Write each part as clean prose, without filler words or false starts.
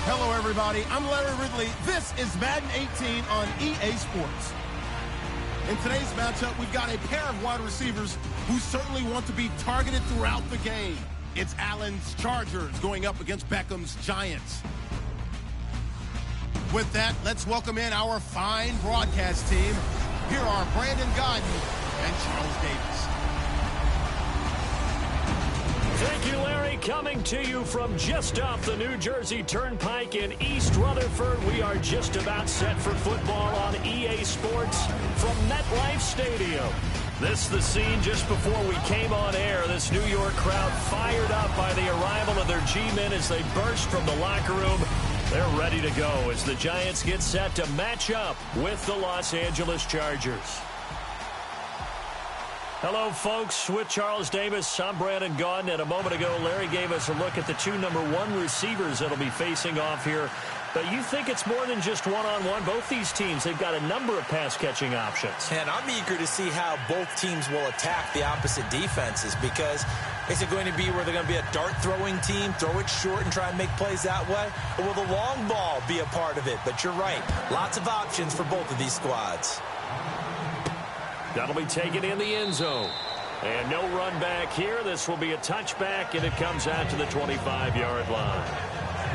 Hello, everybody. I'm Larry Ridley. This is Madden 18 on EA Sports. In today's matchup, we've got a pair of wide receivers who certainly want to be targeted throughout the game. It's Allen's Chargers going up against Beckham's Giants. With that, let's welcome in our fine broadcast team. Here are Brandon Gordon and Charles Davis. Thank you, Larry. Coming to you from just off the New Jersey Turnpike in East Rutherford. We are just about set for football on EA Sports from MetLife Stadium. This is the scene just before we came on air. This New York crowd fired up by the arrival of their G-men as they burst from the locker room. They're ready to go as the Giants get set to match up with the Los Angeles Chargers. Hello, folks. With Charles Davis, I'm Brandon Gordon. And a moment ago, Larry gave us a look at the two #1 receivers that'll be facing off here. But you think it's more than just one-on-one. Both these teams, they've got a number of pass-catching options. And I'm eager to see how both teams will attack the opposite defenses, because is it going to be where they're going to be a dart-throwing team, throw it short and try and make plays that way? Or will the long ball be a part of it? But you're right. Lots of options for both of these squads. That'll be taken in the end zone. And no run back here. This will be a touchback, and it comes out to the 25-yard line.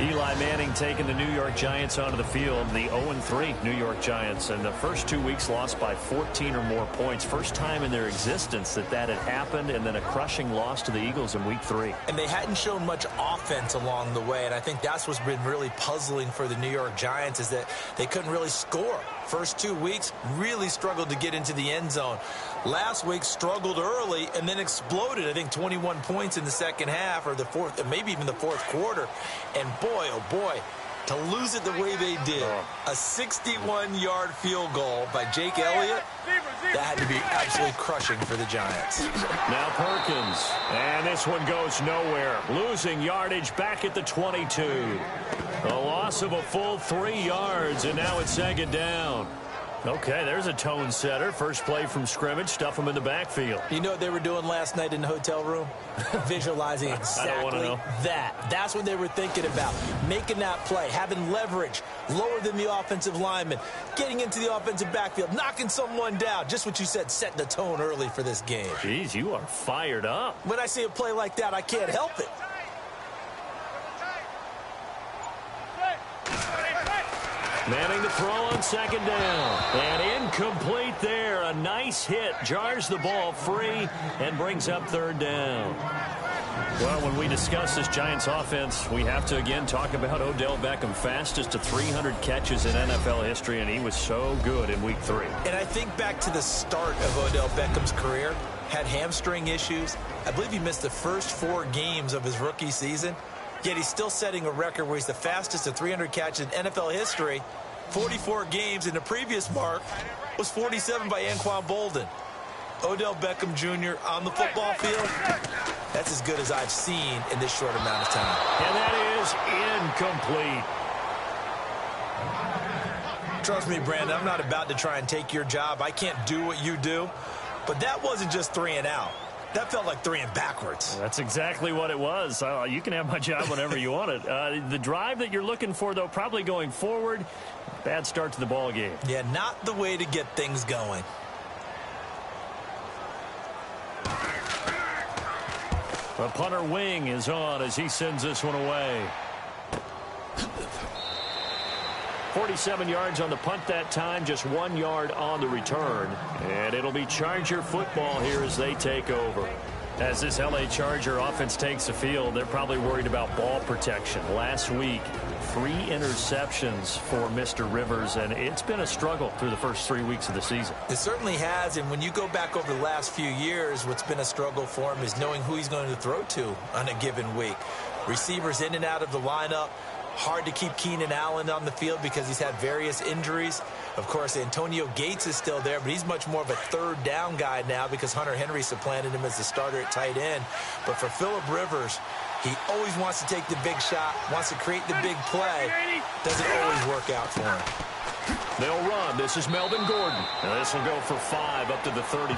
Eli Manning taking the New York Giants onto the field. The 0-3 New York Giants. And the first 2 weeks lost by 14 or more points. First time in their existence that had happened. And then a crushing loss to the Eagles in week 3. And they hadn't shown much offense along the way. And I think that's what's been really puzzling for the New York Giants, is that they couldn't really score. First 2 weeks really struggled to get into the end zone. Last week struggled early and then exploded. I think 21 points in the second half, or the fourth, maybe even the fourth quarter. And boy, oh boy, to lose it the way they did. A 61-yard field goal by Jake Elliott, that had to be absolutely crushing for the Giants. Now Perkins, and this one goes nowhere. Losing yardage back at the 22. A loss of a full 3 yards, and now it's second down. Okay, there's a tone setter. First play from scrimmage, stuff them in the backfield. You know what they were doing last night in the hotel room? Visualizing exactly that. That's what they were thinking about. Making that play, having leverage, lower than the offensive lineman, getting into the offensive backfield, knocking someone down. Just what you said, setting the tone early for this game. Jeez, you are fired up. When I see a play like that, I can't help it. Manning to throw on second down. And incomplete there. A nice hit. Jars the ball free and brings up third down. Well, when we discuss this Giants offense, we have to again talk about Odell Beckham. Fastest to 300 catches in NFL history, and he was so good in week 3. And I think back to the start of Odell Beckham's career. Had hamstring issues. I believe he missed the first 4 games of his rookie season. Yet he's still setting a record where he's the fastest to 300 catches in NFL history. 44 games, and the previous mark was 47 by Anquan Bolden. Odell Beckham Jr. on the football field, that's as good as I've seen in this short amount of time. And that is incomplete. Trust me, Brandon, I'm not about to try and take your job. I can't do what you do. But that wasn't just 3 and out. That felt like 3 and backwards. That's exactly what it was. You can have my job whenever you want it. The drive that you're looking for, though, probably going forward. Bad start to the ball game. Yeah, not the way to get things going. The punter wing is on as he sends this one away. 47 yards on the punt that time, just 1 yard on the return. And it'll be Charger football here as they take over. As this L.A. Charger offense takes the field, they're probably worried about ball protection. Last week, 3 interceptions for Mr. Rivers, and it's been a struggle through the first 3 weeks of the season. It certainly has, and when you go back over the last few years, what's been a struggle for him is knowing who he's going to throw to on a given week. Receivers in and out of the lineup. Hard to keep Keenan Allen on the field because he's had various injuries. Of course, Antonio Gates is still there, but he's much more of a third down guy now because Hunter Henry supplanted him as the starter at tight end. But for Phillip Rivers, he always wants to take the big shot, wants to create the big play. Doesn't always work out for him. They'll run. This is Melvin Gordon. And this will go for 5 up to the 33.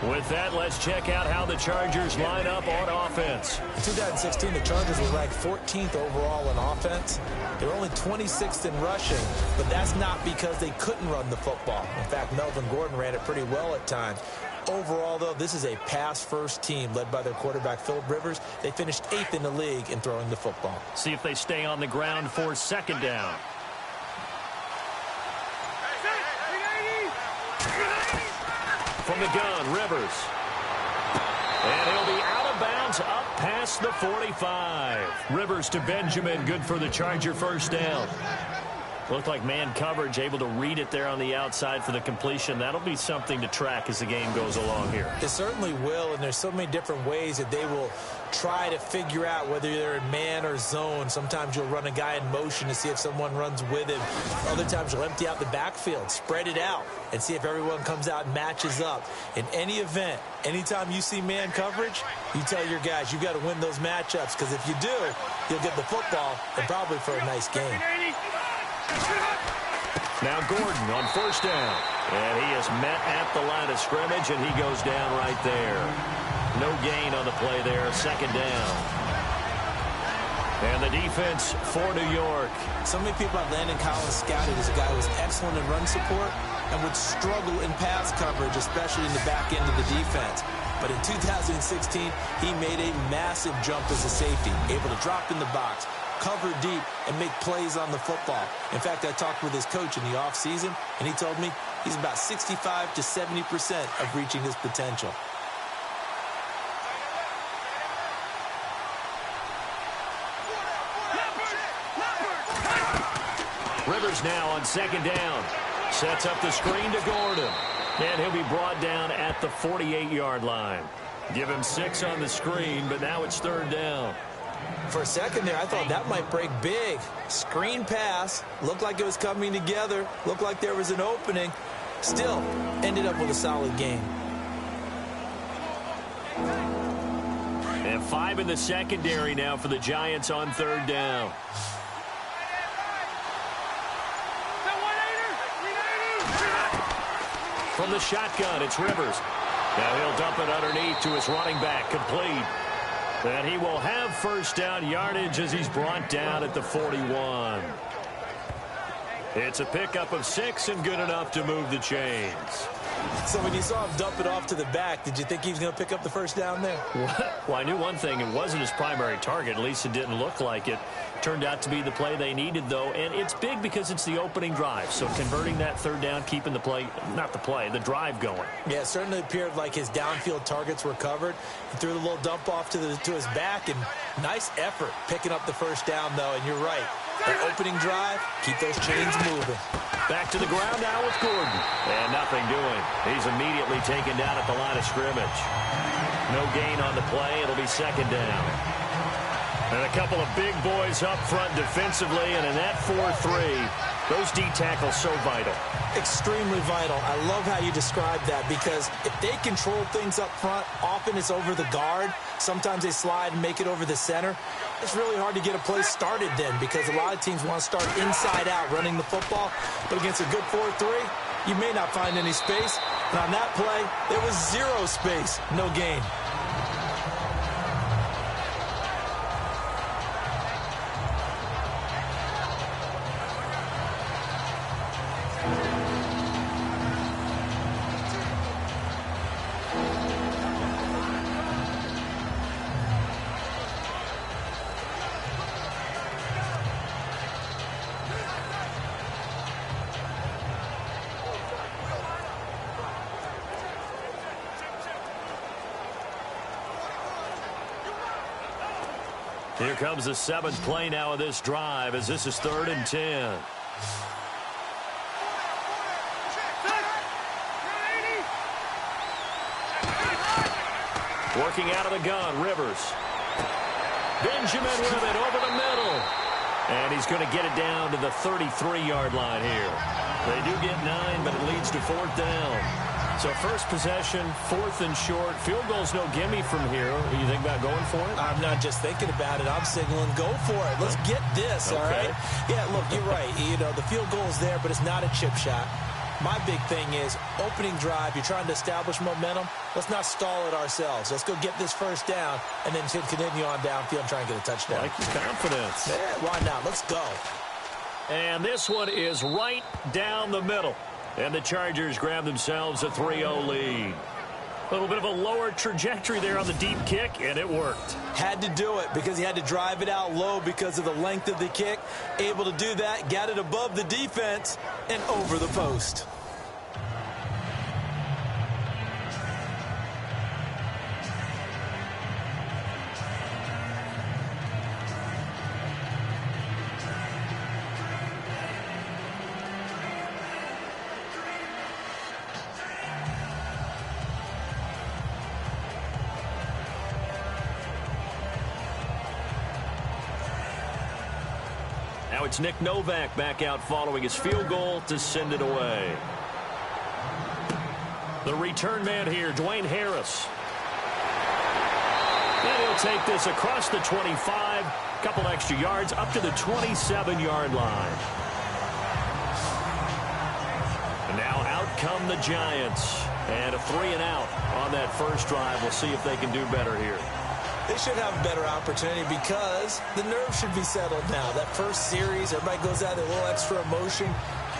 With that, let's check out how the Chargers line up on offense. In 2016, the Chargers were ranked 14th overall in offense. They were only 26th in rushing, but that's not because they couldn't run the football. In fact, Melvin Gordon ran it pretty well at times. Overall, though, this is a pass-first team led by their quarterback, Phillip Rivers. They finished 8th in the league in throwing the football. See if they stay on the ground for second down. From the gun, Rivers. And he'll be out of bounds up past the 45. Rivers to Benjamin, good for the Charger first down. Looked like man coverage, able to read it there on the outside for the completion. That'll be something to track as the game goes along here. It certainly will, and there's so many different ways that they will try to figure out whether they're in man or zone. Sometimes you'll run a guy in motion to see if someone runs with him. Other times you'll empty out the backfield, spread it out, and see if everyone comes out and matches up. In any event, anytime you see man coverage, you tell your guys you got to win those matchups, because if you do, you'll get the football and probably for a nice game. Now Gordon on first down. And he is met at the line of scrimmage, and he goes down right there. No gain on the play there, second down. And the defense for New York. So many people have Landon Collins scouted as a guy who was excellent in run support and would struggle in pass coverage, especially in the back end of the defense. But in 2016, he made a massive jump as a safety, able to drop in the box, cover deep, and make plays on the football. In fact, I talked with his coach in the offseason, and he told me he's about 65 to 70% of reaching his potential. Rivers now on second down. Sets up the screen to Gordon. And he'll be brought down at the 48-yard line. Give him 6 on the screen, but now it's third down. For a second there, I thought that might break big. Screen pass. Looked like it was coming together. Looked like there was an opening. Still, ended up with a solid game. And 5 in the secondary now for the Giants on third down. From the shotgun, it's Rivers. Now he'll dump it underneath to his running back, complete. And he will have first down yardage as he's brought down at the 41. It's a pickup of 6 and good enough to move the chains. So when you saw him dump it off to the back, did you think he was going to pick up the first down there? Well, I knew one thing. It wasn't his primary target. At least it didn't look like it. Turned out to be the play they needed, though. And it's big because it's the opening drive. So converting that third down, keeping the play, not the play, the drive going. Yeah, it certainly appeared like his downfield targets were covered. He threw the little dump off to his back, and nice effort picking up the first down, though. And you're right. That opening drive, keep those chains moving. Back to the ground now with Gordon. And nothing doing. He's immediately taken down at the line of scrimmage. No gain on the play. It'll be second down. And a couple of big boys up front defensively. And in that 4-3, those D tackles so vital. Extremely vital. I love how you describe that, because if they control things up front, often it's over the guard. Sometimes they slide and make it over the center. It's really hard to get a play started then, because a lot of teams want to start inside out running the football. But against a good 4-3, you may not find any space. And on that play, there was 0 space. No gain. Here comes the 7th play now of this drive, as this is 3rd and 10. Working out of the gun, Rivers. Benjamin with it over the middle. And he's going to get it down to the 33-yard line here. They do get 9, but it leads to 4th down. So first possession, 4th and short. Field goal's no gimme from here. You think about going for it? I'm not just thinking about it. I'm signaling, go for it. Let's get this, all right? Yeah, look, you're right. You know, the field goal's there, but it's not a chip shot. My big thing is opening drive. You're trying to establish momentum. Let's not stall it ourselves. Let's go get this first down and then continue on downfield and try and get a touchdown. I like his confidence. Yeah, why not? Let's go. And this one is right down the middle. And the Chargers grab themselves a 3-0 lead. A little bit of a lower trajectory there on the deep kick, and it worked. Had to do it because he had to drive it out low because of the length of the kick. Able to do that, got it above the defense and over the post. Now it's Nick Novak back out following his field goal to send it away. The return man here, Dwayne Harris. And he'll take this across the 25, couple extra yards up to the 27-yard line. And now out come the Giants. And a 3-and-out on that first drive. We'll see if they can do better here. They should have a better opportunity because the nerves should be settled now. That first series, everybody goes out with a little extra emotion.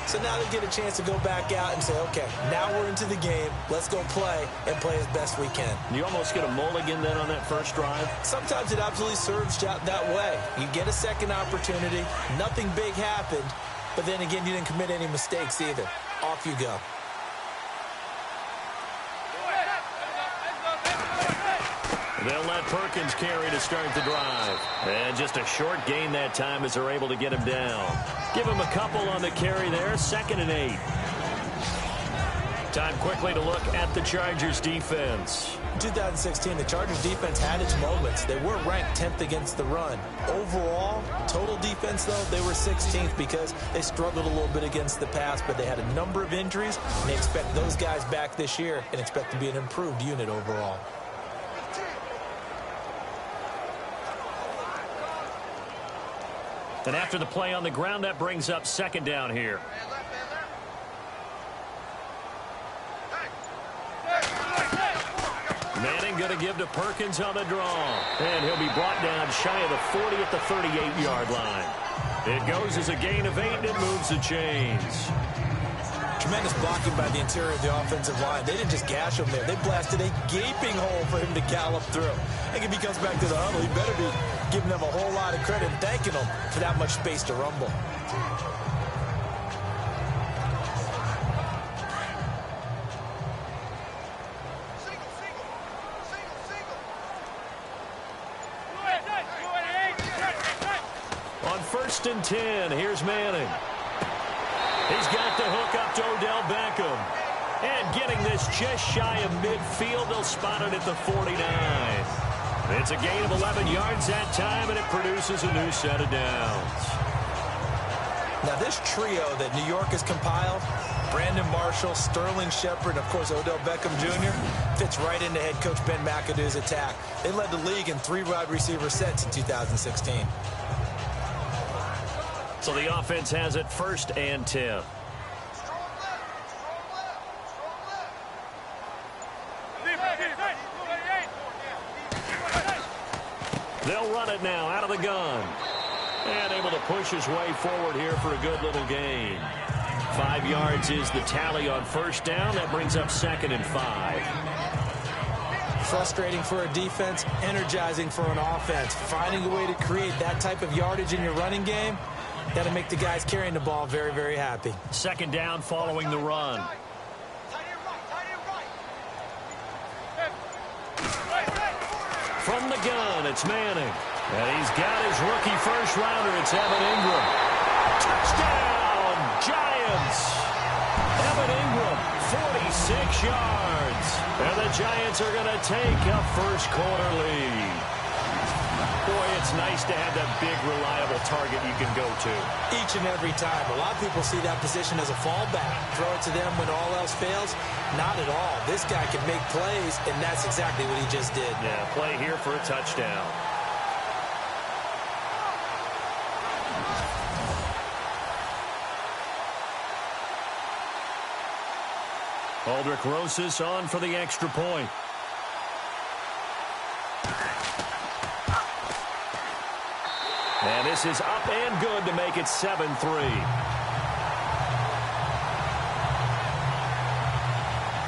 So now they get a chance to go back out and say, okay, now we're into the game. Let's go play and play as best we can. You almost get a mulligan then on that first drive? Sometimes it absolutely serves out that way. You get a second opportunity. Nothing big happened. But then again, you didn't commit any mistakes either. Off you go. They'll let Perkins carry to start the drive. And just a short gain that time as they're able to get him down. Give him a couple on the carry there. 2nd and 8. Time quickly to look at the Chargers defense. In 2016, the Chargers defense had its moments. They were ranked 10th against the run. Overall, total defense, though, they were 16th because they struggled a little bit against the pass, but they had a number of injuries, and they expect those guys back this year and expect to be an improved unit overall. And after the play on the ground, that brings up 2nd down here. Manning going to give to Perkins on the draw. And he'll be brought down shy of the 40 at the 38-yard line. It goes as a gain of 8, and it moves the chains. Tremendous blocking by the interior of the offensive line. They didn't just gash him there. They blasted a gaping hole for him to gallop through. I think if he comes back to the huddle, he better be giving them a whole lot of credit and thanking them for that much space to rumble. On 1st and 10, here's Manning. He's got the hook up to Odell Beckham. And getting this just shy of midfield, they'll spot it at the 49. It's a gain of 11 yards that time, and it produces a new set of downs. Now this trio that New York has compiled, Brandon Marshall, Sterling Shepard, and of course Odell Beckham Jr., fits right into head coach Ben McAdoo's attack. They led the league in 3 wide receiver sets in 2016. So the offense has it 1st and 10. They'll run it now out of the gun. And able to push his way forward here for a good little gain. 5 yards is the tally on 1st down. That brings up 2nd and 5. Frustrating for a defense, energizing for an offense. Finding a way to create that type of yardage in your running game, got to make the guys carrying the ball very, very happy. 2nd down following the run. From the gun, it's Manning. And he's got his rookie first-rounder. It's Evan Ingram. Touchdown, Giants. Evan Ingram, 46 yards. And the Giants are going to take a first-quarter lead. Boy, it's nice to have that big, reliable target you can go to. Each and every time. A lot of people see that position as a fallback. Throw it to them when all else fails. Not at all. This guy can make plays, and that's exactly what he just did. Yeah, play here for a touchdown. Aldrich Rosas on for the extra point. And this is up and good to make it 7-3.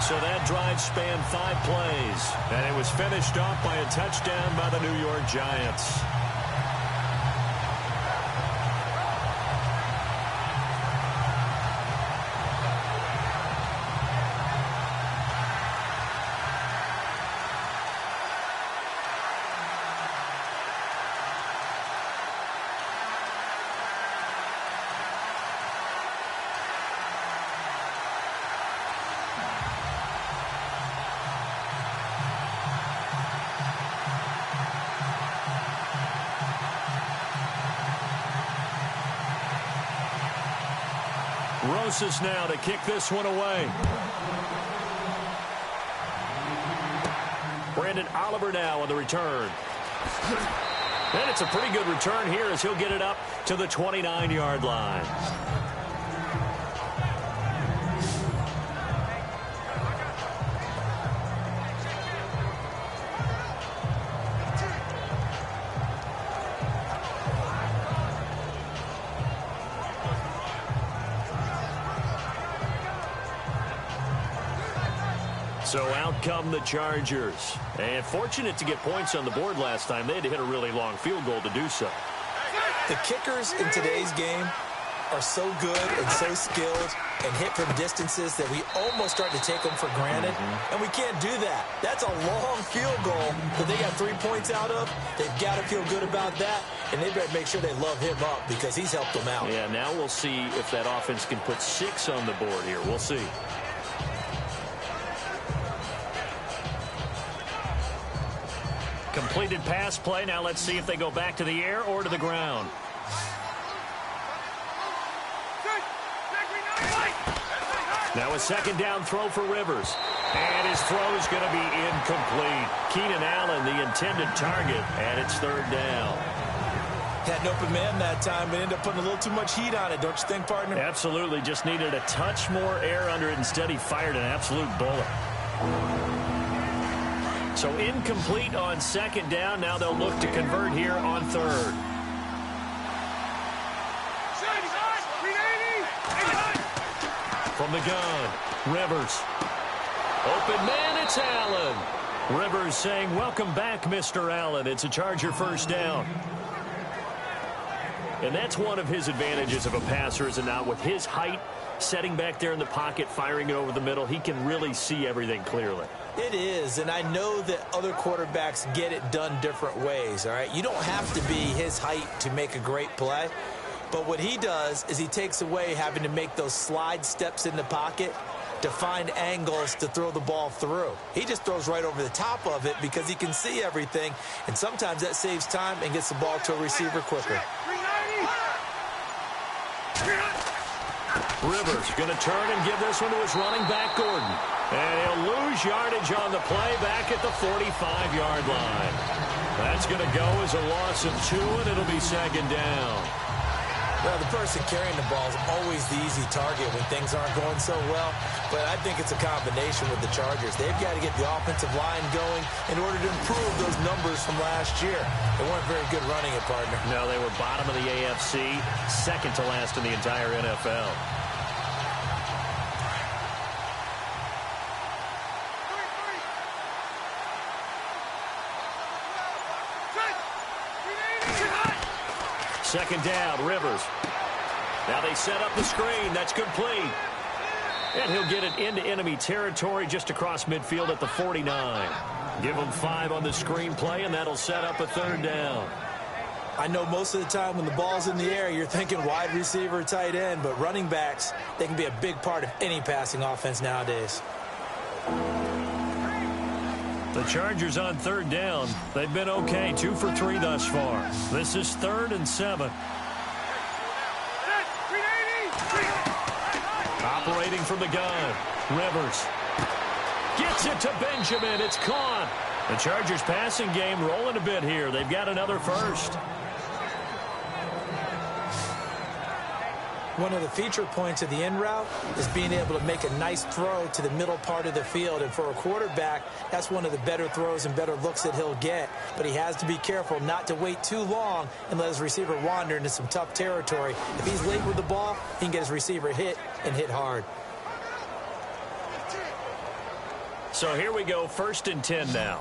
So that drive spanned 5 plays, and it was finished off by a touchdown by the New York Giants. Rosas now to kick this one away. Brandon Oliver now on the return. And it's a pretty good return here as he'll get it up to the 29-yard line. So out come the Chargers. And fortunate to get points on the board last time. They had to hit a really long field goal to do so. The kickers in today's game are so good and so skilled and hit from distances that we almost start to take them for granted. And we can't do that. That's a long field goal that they got 3 points out of. They've got to feel good about that. And they better make sure they love him up because he's helped them out. Yeah, now we'll see if that offense can put 6 on the board here. We'll see. Completed pass play. Now let's see if they go back to the air or to the ground. Now a second down throw for Rivers. And his throw is going to be incomplete. Keenan Allen, the intended target, and it's third down. Had an open man that time, but ended up putting a little too much heat on it, don't you think, partner? Absolutely. Just needed a touch more air under it. Instead, he fired an absolute bullet. So incomplete on second down. Now they'll look to convert here on third. From the gun, Rivers. Open man, it's Allen. Rivers saying, welcome back, Mr. Allen. It's a Charger first down. And that's one of his advantages of a passer, is it not? With his height, setting back there in the pocket, firing it over the middle, he can really see everything clearly. It is, and I know that other quarterbacks get it done different ways, all right? You don't have to be his height to make a great play, but what he does is he takes away having to make those slide steps in the pocket to find angles to throw the ball through. He just throws right over the top of it because he can see everything, and sometimes that saves time and gets the ball to a receiver quicker. Rivers going to turn and give this one to his running back, Gordon. And he'll lose yardage on the play back at the 45-yard line. That's going to go as a loss of 2, and it'll be second down. Well, the person carrying the ball is always the easy target when things aren't going so well. But I think it's a combination with the Chargers. They've got to get the offensive line going in order to improve those numbers from last year. They weren't very good running it, partner. No, they were bottom of the AFC, second to last in the entire NFL. Second down, Rivers. Now they set up the screen. That's complete. And he'll get it into enemy territory just across midfield at the 49. Give him 5 on the screen play, and that'll set up a third down. I know most of the time when the ball's in the air, you're thinking wide receiver, tight end, but running backs, they can be a big part of any passing offense nowadays. The Chargers on third down. They've been okay, 2 for 3 thus far. This is 3rd and 7. Operating from the gun, Rivers gets it to Benjamin. It's caught. The Chargers passing game rolling a bit here. They've got another first. One of the feature points of the in route is being able to make a nice throw to the middle part of the field. And for a quarterback, that's one of the better throws and better looks that he'll get. But he has to be careful not to wait too long and let his receiver wander into some tough territory. If he's late with the ball, he can get his receiver hit and hit hard. So here we go, 1st and 10 now.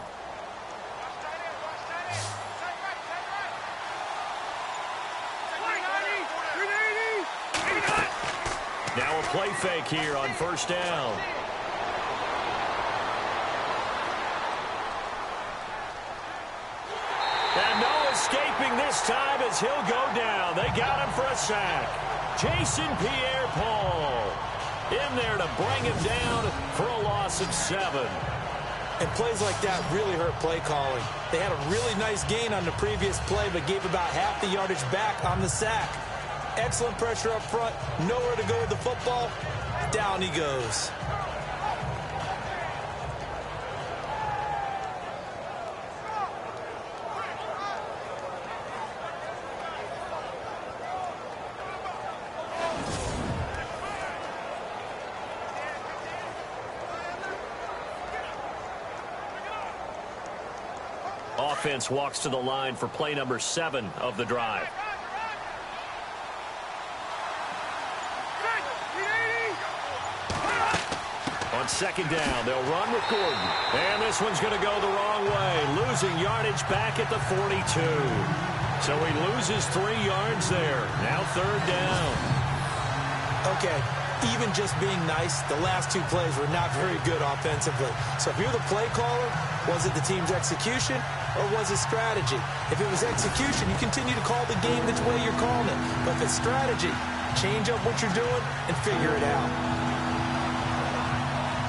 Now a play fake here on 1st down. And no escaping this time as he'll go down. They got him for a sack. Jason Pierre-Paul in there to bring him down for a loss of 7. And plays like that really hurt play calling. They had a really nice gain on the previous play, but gave about half the yardage back on the sack. Excellent pressure up front. Nowhere to go with the football. Down he goes. Offense walks to the line for play number 7 of the drive. On 2nd down, they'll run with Gordon. And this one's going to go the wrong way, losing yardage back at the 42. So he loses 3 yards there. Now 3rd down. Okay, even just being nice, the last 2 plays were not very good offensively. So if you're the play caller, was it the team's execution or was it strategy? If it was execution, you continue to call the game the way you're calling it. But if it's strategy, change up what you're doing and figure it out.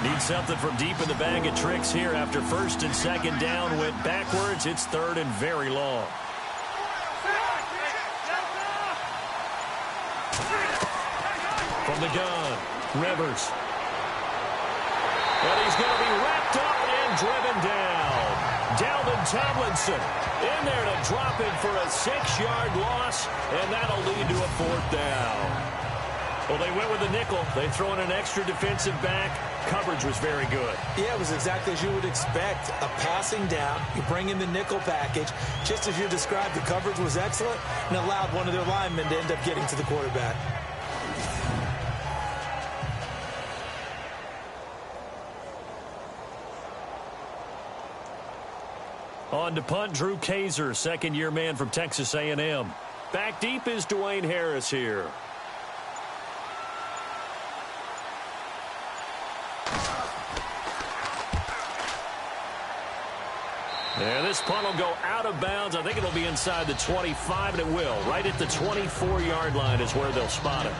Need something from deep in the bag of tricks here after 1st and 2nd down went backwards. It's 3rd and very long. From the gun, Rivers. And he's going to be wrapped up and driven down. Dalvin Tomlinson in there to drop him for a 6-yard loss, and that'll lead to a 4th down. Well, they went with a nickel. They throw in an extra defensive back. Coverage was very good. Yeah, it was exactly as you would expect. A passing down. You bring in the nickel package. Just as you described, the coverage was excellent and allowed one of their linemen to end up getting to the quarterback. On to punt, Drew Kaiser, 2nd-year man from Texas A&M. Back deep is Dwayne Harris here. And this punt will go out of bounds. I think it'll be inside the 25, and it will. Right at the 24-yard line is where they'll spot it.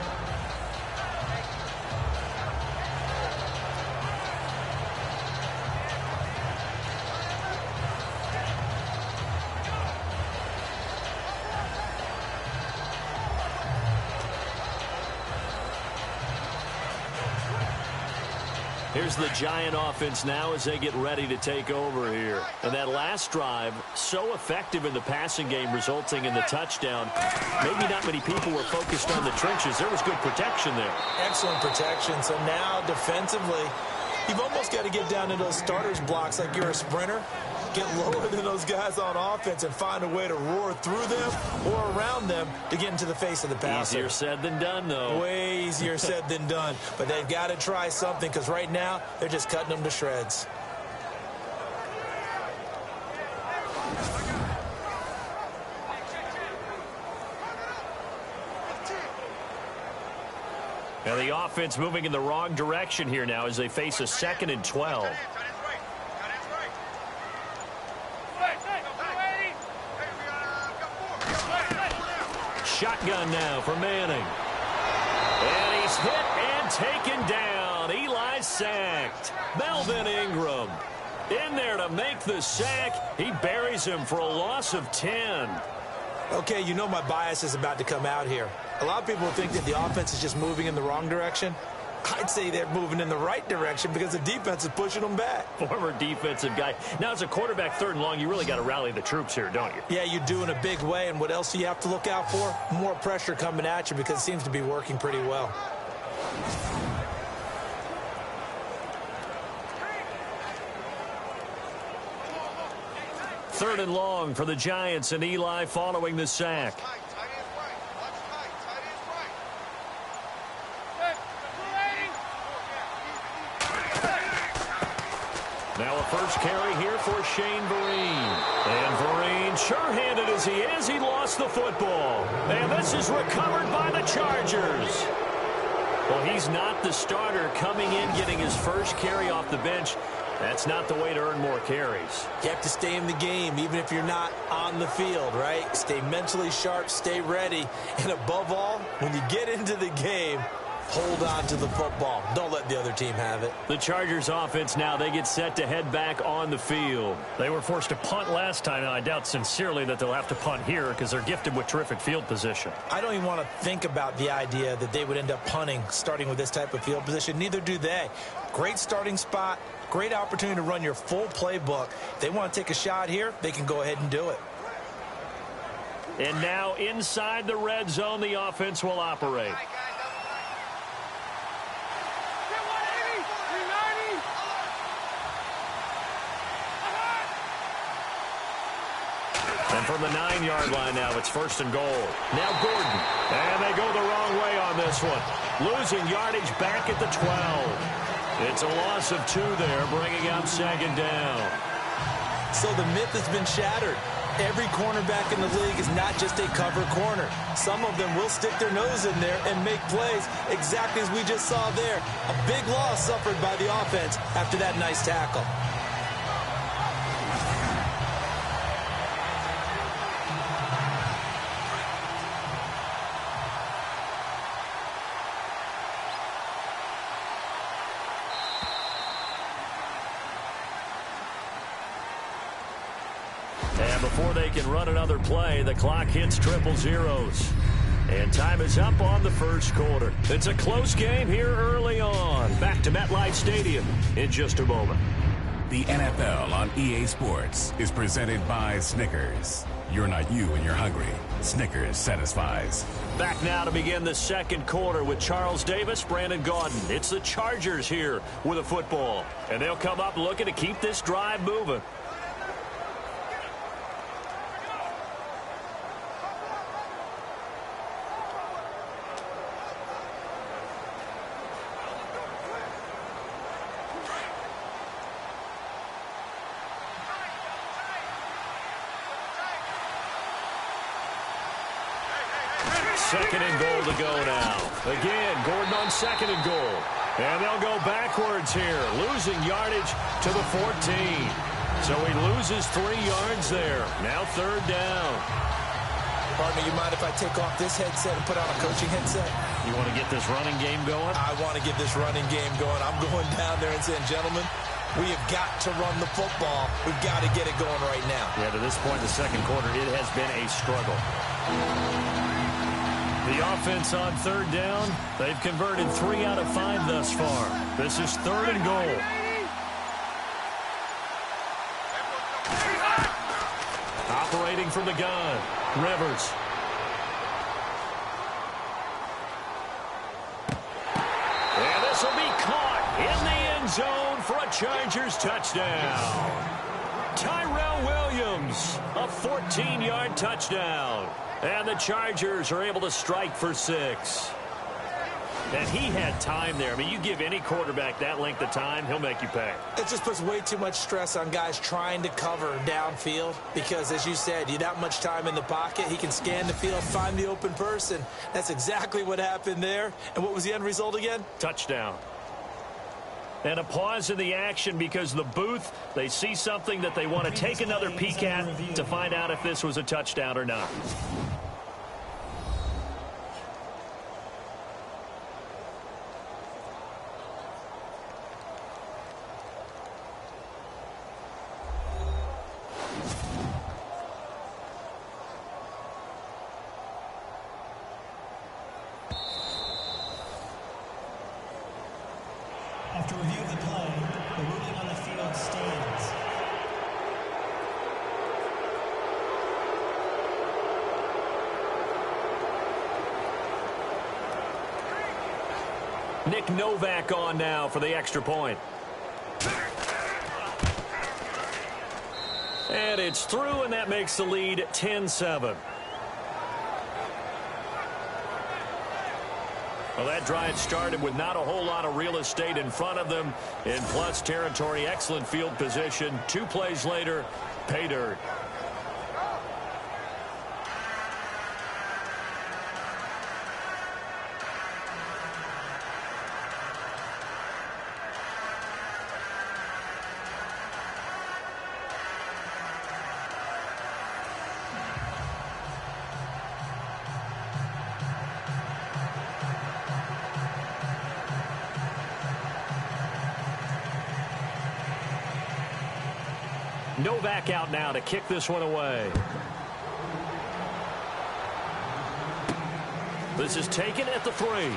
Here's the Giant offense now as they get ready to take over here. And that last drive, so effective in the passing game, resulting in the touchdown. Maybe not many people were focused on the trenches. There was good protection there. Excellent protection. So now defensively, you've almost got to get down to those starters blocks like you're a sprinter. Get lower than those guys on offense and find a way to roar through them or around them to get into the face of the passer. Easier said than done, though. Way easier said than done. But they've got to try something because right now they're just cutting them to shreds. Now the offense moving in the wrong direction here now as they face a 2nd and 12. Shotgun now for Manning. And he's hit and taken down. Eli sacked. Melvin Ingram in there to make the sack. He buries him for a loss of 10. Okay, you know my bias is about to come out here. A lot of people think that the offense is just moving in the wrong direction. I'd say they're moving in the right direction because the defense is pushing them back. Former defensive guy. Now, as a quarterback, 3rd and long, you really got to rally the troops here, don't you? Yeah, you do in a big way. And what else do you have to look out for? More pressure coming at you because it seems to be working pretty well. Third and long for the Giants, and Eli following the sack. Now a first carry here for Shane Vereen. And Vereen, sure-handed as he is, he lost the football. And this is recovered by the Chargers. Well, he's not the starter coming in, getting his first carry off the bench. That's not the way to earn more carries. You have to stay in the game, even if you're not on the field, right? Stay mentally sharp, stay ready. And above all, when you get into the game, hold on to the football. Don't let the other team have it. The Chargers offense now, they get set to head back on the field. They were forced to punt last time, and I doubt sincerely that they'll have to punt here because they're gifted with terrific field position. I don't even want to think about the idea that they would end up punting starting with this type of field position. Neither do they. Great starting spot. Great opportunity to run your full playbook. If they want to take a shot here, they can go ahead and do it. And now inside the red zone, the offense will operate. And from the 9-yard line now, it's 1st and goal. Now Gordon. And they go the wrong way on this one. Losing yardage back at the 12. It's a loss of 2 there, bringing up 2nd down. So the myth has been shattered. Every cornerback in the league is not just a cover corner. Some of them will stick their nose in there and make plays exactly as we just saw there. A big loss suffered by the offense after that nice tackle. And before they can run another play, the clock hits triple zeros. And time is up on the first quarter. It's a close game here early on. Back to MetLife Stadium in just a moment. The NFL on EA Sports is presented by Snickers. You're not you when you're hungry. Snickers satisfies. Back now to begin the second quarter with Charles Davis, Brandon Gordon. It's the Chargers here with a football. And they'll come up looking to keep this drive moving. Second and goal to go now. Again, Gordon on 2nd and goal. And they'll go backwards here, losing yardage to the 14. So he loses 3 yards there. Now 3rd down. Pardon me, you mind if I take off this headset and put on a coaching headset? You want to get this running game going? I want to get this running game going. I'm going down there and saying, gentlemen, we have got to run the football. We've got to get it going right now. Yeah, to this point in the second quarter, it has been a struggle. The offense on 3rd down, they've converted 3 out of 5 thus far. This is 3rd and goal. Operating from the gun, Rivers. And this will be caught in the end zone for a Chargers touchdown. Tyrell Williams, a 14-yard touchdown. And the Chargers are able to strike for 6. And he had time there. I mean, you give any quarterback that length of time, he'll make you pay. It just puts way too much stress on guys trying to cover downfield because, as you said, you that much time in the pocket, he can scan the field, find the open person. That's exactly what happened there. And what was the end result again? Touchdown. And a pause in the action because the booth, they see something that they want to take another peek at to find out if this was a touchdown or not. Nick Novak on now for the extra point. And it's through, and that makes the lead 10-7. Well, that drive started with not a whole lot of real estate in front of them. In plus territory, excellent field position. 2 plays later, pay dirt. Novak out now to kick this one away. This is taken at the 3. And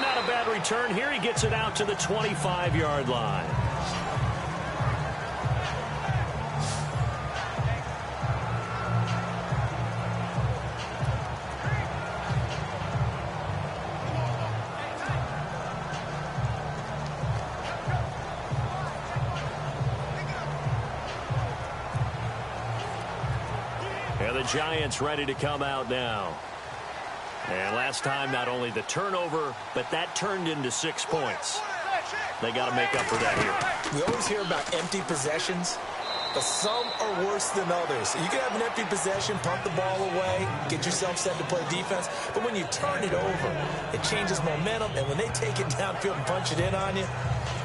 not a bad return here. He gets it out to the 25-yard line. Giants ready to come out now. And last time, not only the turnover, but that turned into 6 points. They got to make up for that here. We always hear about empty possessions, but some are worse than others. You can have an empty possession, pump the ball away, get yourself set to play defense, but when you turn it over, it changes momentum, and when they take it downfield and punch it in on you,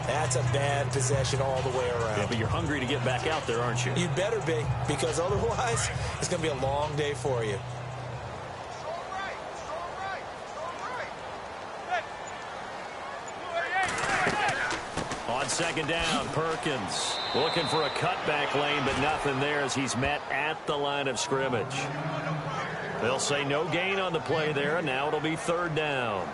that's a bad possession all the way around. Yeah, but you're hungry to get back out there, aren't you? You'd better be, because otherwise it's going to be a long day for you. On second down, Perkins looking for a cutback lane, but nothing there as he's met at the line of scrimmage. They'll say no gain on the play there, and now it'll be 3rd down.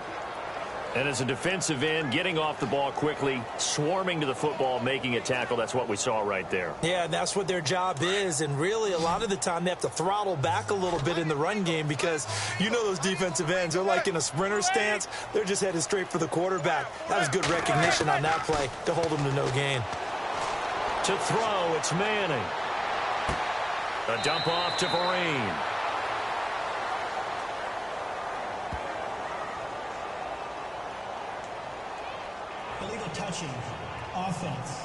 And as a defensive end, getting off the ball quickly, swarming to the football, making a tackle, that's what we saw right there. Yeah, and that's what their job is. And really, a lot of the time, they have to throttle back a little bit in the run game because you know those defensive ends, they're like in a sprinter stance. They're just headed straight for the quarterback. That was good recognition on that play to hold them to no gain. To throw, it's Manning. A dump off to Vereen. Illegal touching. Offense.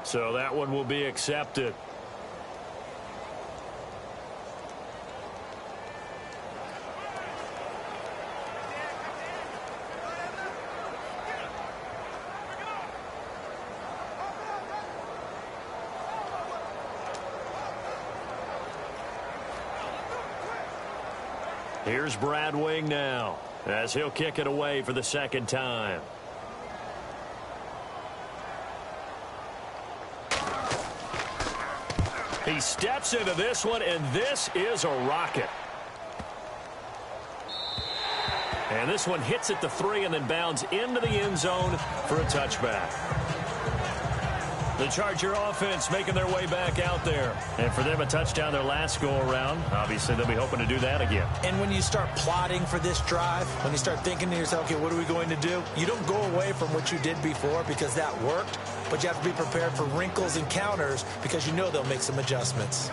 So that one will be accepted. Here's Brad Wing now, as he'll kick it away for the 2nd time. He steps into this one, and this is a rocket. And this one hits at the 3 and then bounds into the end zone for a touchback. The Charger offense making their way back out there. And for them, a touchdown their last go-around. Obviously, they'll be hoping to do that again. And when you start plotting for this drive, when you start thinking to yourself, okay, what are we going to do? You don't go away from what you did before because that worked, but you have to be prepared for wrinkles and counters because you know they'll make some adjustments.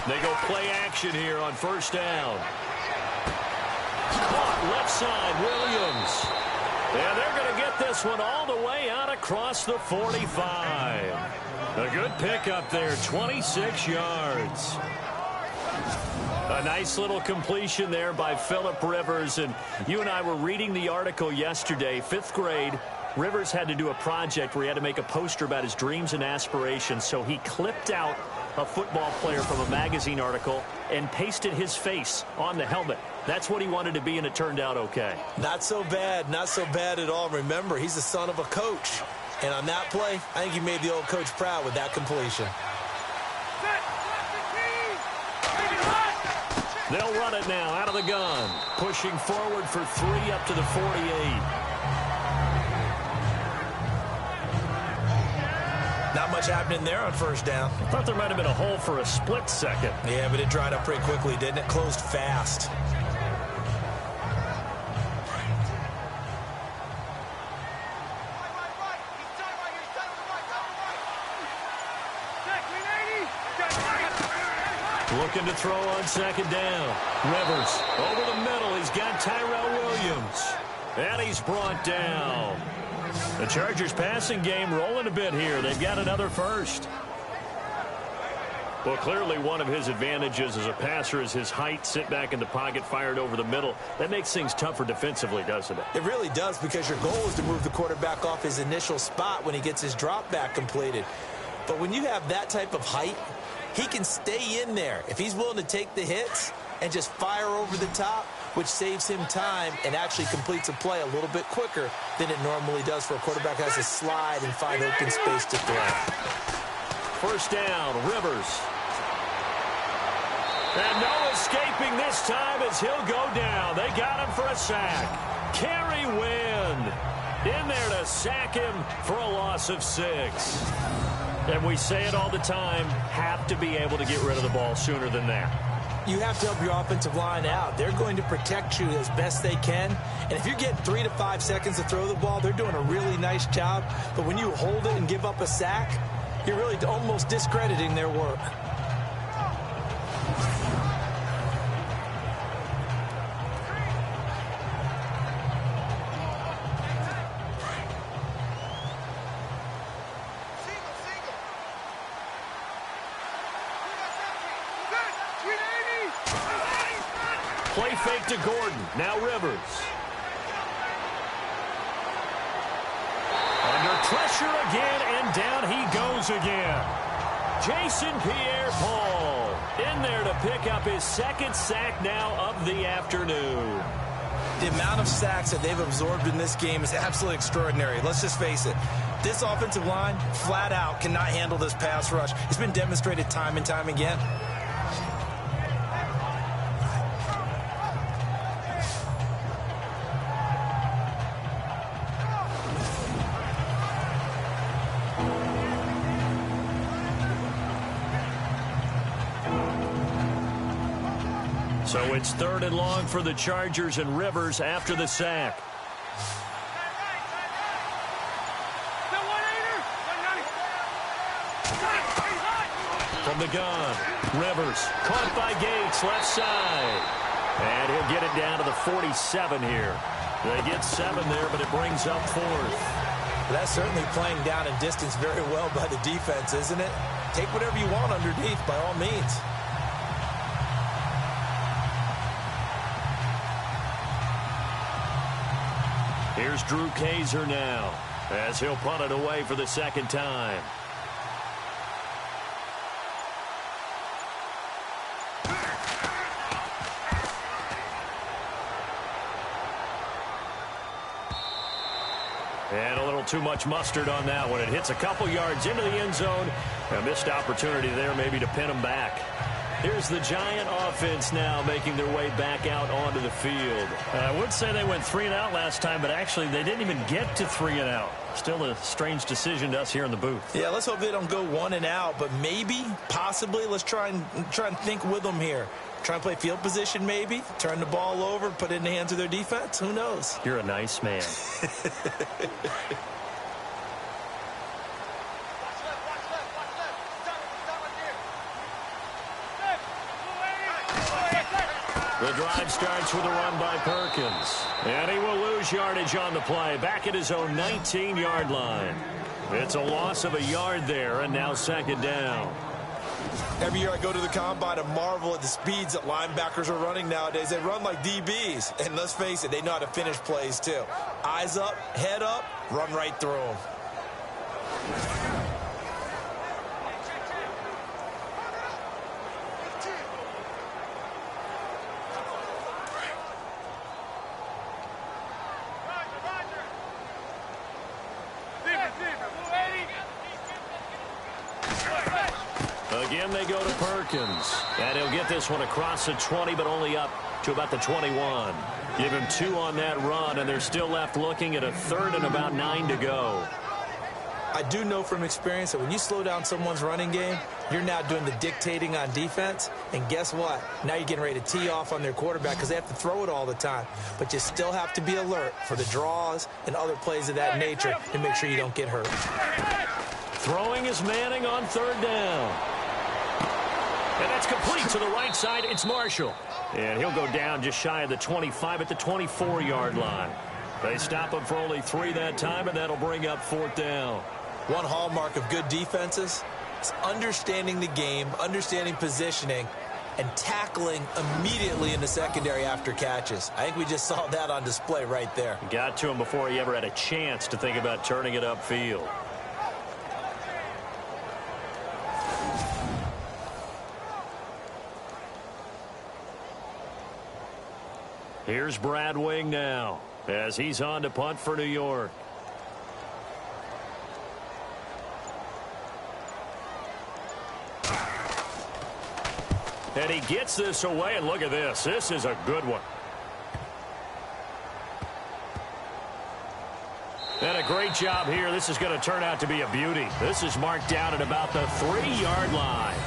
They go play action here on 1st down. Caught left side, Williams. And they're going to get this one all the way out across the 45. A good pickup there, 26 yards. A nice little completion there by Phillip Rivers. And you and I were reading the article yesterday, 5th grade. Rivers had to do a project where he had to make a poster about his dreams and aspirations. So he clipped out a football player from a magazine article and pasted his face on the helmet. That's what he wanted to be, and it turned out okay. Not so bad at all. Remember, he's the son of a coach. And on that play, I think he made the old coach proud with that completion. They'll run it now out of the gun. Pushing forward for 3 up to the 48. Not much happening there on first down. I thought there might have been a hole for a split second. Yeah, but it dried up pretty quickly, didn't it? Closed fast. Looking to throw on second down. Rivers over the middle. He's got Tyrell Williams. And he's brought down. The Chargers passing game rolling a bit here. They've got another first. Well, clearly one of his advantages as a passer is his height. Sit back in the pocket, fired over the middle. That makes things tougher defensively, doesn't it? It really does, because your goal is to move the quarterback off his initial spot when he gets his drop back completed. But when you have that type of height, he can stay in there if he's willing to take the hits and just fire over the top, which saves him time and actually completes a play a little bit quicker than it normally does for a quarterback who has to slide and find open space to throw. First down, Rivers. And no escaping this time as he'll go down. They got him for a sack. Kerry Wynn in there to sack him for a loss of 6. And we say it all the time, have to be able to get rid of the ball sooner than that. You have to help your offensive line out. They're going to protect you as best they can. And if you're getting 3 to 5 seconds to throw the ball, they're doing a really nice job. But when you hold it and give up a sack, you're really almost discrediting their work. Play fake to Gordon. Now Rivers. Under pressure again, and down he goes again. Jason Pierre-Paul in there to pick up his second sack now of the afternoon. The amount of sacks that they've absorbed in this game is absolutely extraordinary. Let's just face it. This offensive line, flat out, cannot handle this pass rush. It's been demonstrated time and time again. So it's 3rd and long for the Chargers, and Rivers after the sack. From the gun, Rivers caught by Gates, left side. And he'll get it down to the 47 here. They get 7 there, but it brings up 4th. That's certainly playing down in distance very well by the defense, isn't it? Take whatever you want underneath, by all means. Here's Drew Kaiser now, as he'll punt it away for the second time. And a little too much mustard on that one. It hits a couple yards into the end zone. A missed opportunity there maybe to pin him back. Here's the Giant offense now making their way back out onto the field. I would say they went 3 and out last time, but actually they didn't even get to 3 and out. Still a strange decision to us here in the booth. Yeah, let's hope they don't go 1 and out, but maybe, possibly, let's try and think with them here. Try and play field position maybe, turn the ball over, put it in the hands of their defense. Who knows? You're a nice man. The drive starts with a run by Perkins. And he will lose yardage on the play. Back at his own 19-yard line. It's a loss of a yard there, and now second down. Every year I go to the combine and marvel at the speeds that linebackers are running nowadays. They run like DBs. And let's face it, they know how to finish plays too. Eyes up, head up, run right through them. In they go to Perkins. And he'll get this one across the 20, but only up to about the 21. Give him 2 on that run, and they're still left looking at a 3rd and about 9 to go. I do know from experience that when you slow down someone's running game, you're now doing the dictating on defense. And guess what? Now you're getting ready to tee off on their quarterback because they have to throw it all the time. But you still have to be alert for the draws and other plays of that nature to make sure you don't get hurt. Throwing is Manning on 3rd down. And that's complete to the right side. It's Marshall. And he'll go down just shy of the 25 at the 24-yard line. They stop him for only 3 that time, and that'll bring up 4th down. One hallmark of good defenses is understanding the game, understanding positioning, and tackling immediately in the secondary after catches. I think we just saw that on display right there. Got to him before he ever had a chance to think about turning it upfield. Here's Brad Wing now as he's on to punt for New York. And he gets this away, and look at this. This is a good one. And a great job here. This is going to turn out to be a beauty. This is marked down at about the 3-yard line.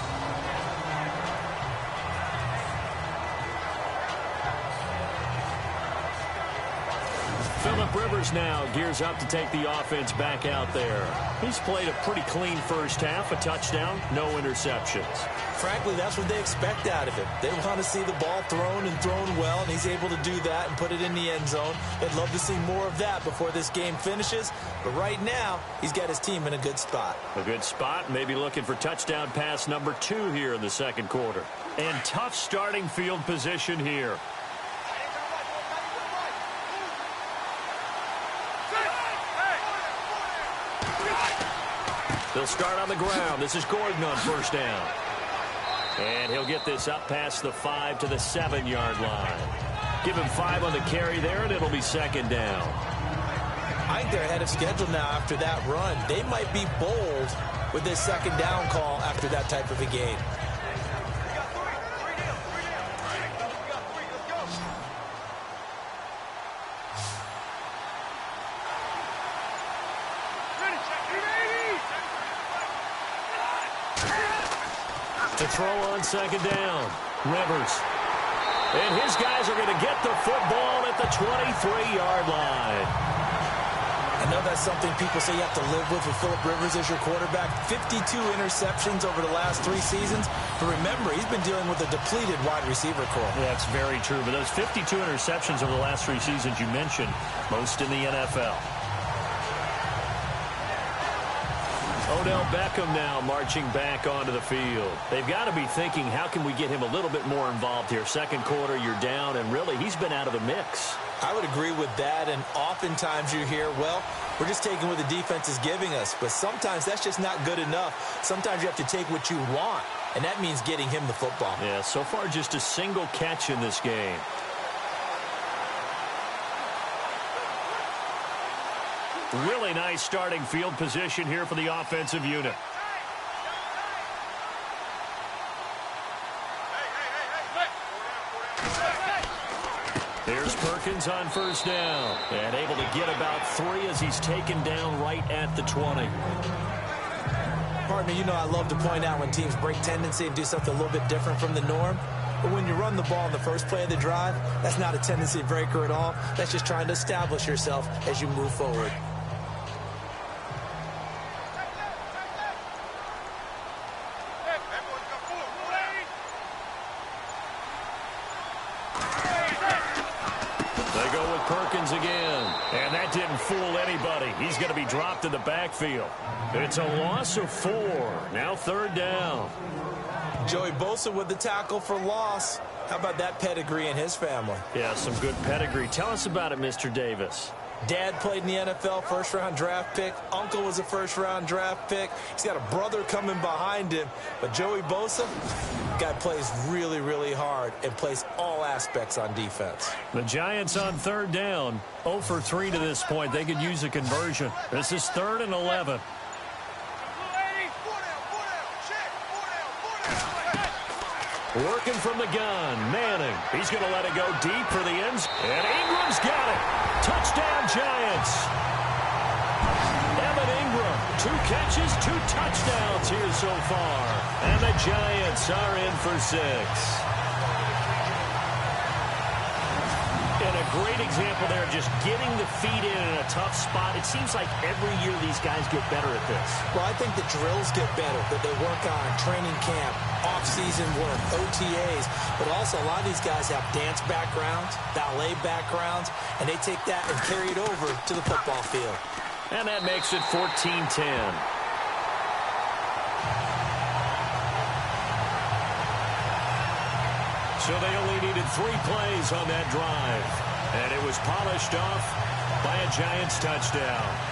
Phillip Rivers now gears up to take the offense back out there. He's played a pretty clean first half, a touchdown, no interceptions. Frankly, that's what they expect out of him. They want to see the ball thrown and thrown well, and he's able to do that and put it in the end zone. They'd love to see more of that before this game finishes, but right now, he's got his team in a good spot. A good spot, maybe looking for touchdown pass number 2 here in the second quarter. And tough starting field position here. They'll start on the ground. This is Gordon on 1st down. And he'll get this up past the 5 to the 7-yard line. Give him 5 on the carry there, and it'll be 2nd down. I think they're ahead of schedule now after that run. They might be bold with this 2nd down call after that type of a game. To throw on 2nd down, Rivers. And his guys are going to get the football at the 23-yard line. I know that's something people say you have to live with Phillip Rivers as your quarterback. 52 interceptions over the last 3 seasons. But remember, he's been dealing with a depleted wide receiver core. Yeah, that's very true. But those 52 interceptions over the last 3 seasons you mentioned, most in the NFL. Odell Beckham now marching back onto the field. They've got to be thinking, how can we get him a little bit more involved here? Second quarter, you're down, and really, he's been out of the mix. I would agree with that, and oftentimes you hear, well, we're just taking what the defense is giving us. But sometimes that's just not good enough. Sometimes you have to take what you want, and that means getting him the football. Yeah, so far just a single catch in this game. Really nice starting field position here for the offensive unit. Here's Perkins on 1st down. And able to get about 3 as he's taken down right at the 20. Pardon me, you know I love to point out when teams break tendency and do something a little bit different from the norm. But when you run the ball in the first play of the drive, that's not a tendency breaker at all. That's just trying to establish yourself as you move forward. Perkins again, and that didn't fool anybody. He's going to be dropped in the backfield. It's a loss of 4. Now 3rd down. Joey Bosa with the tackle for loss. How about that pedigree in his family? Yeah, some good pedigree. Tell us about it, Mr. Davis. Dad played in the NFL, 1st-round draft pick. Uncle was a 1st-round draft pick. He's got a brother coming behind him. But Joey Bosa, guy plays really, really hard and plays all aspects on defense. The Giants on 3rd down. 0 for 3 to this point. They could use a conversion. This is 3rd and 11. Working from the gun, Manning. He's going to let it go deep for the ends. And Ingram's got it. Touchdown, Giants. Evan Ingram, 2 catches, 2 touchdowns here so far. And the Giants are in for 6. And a great example there, just getting the feet in a tough spot. It seems like every year these guys get better at this. Well, I think the drills get better, that they work on training camp, off-season work, OTAs. But also a lot of these guys have dance backgrounds, ballet backgrounds, and they take that and carry it over to the football field. And that makes it 14-10. So they only needed 3 plays on that drive. And it was polished off by a Giants touchdown.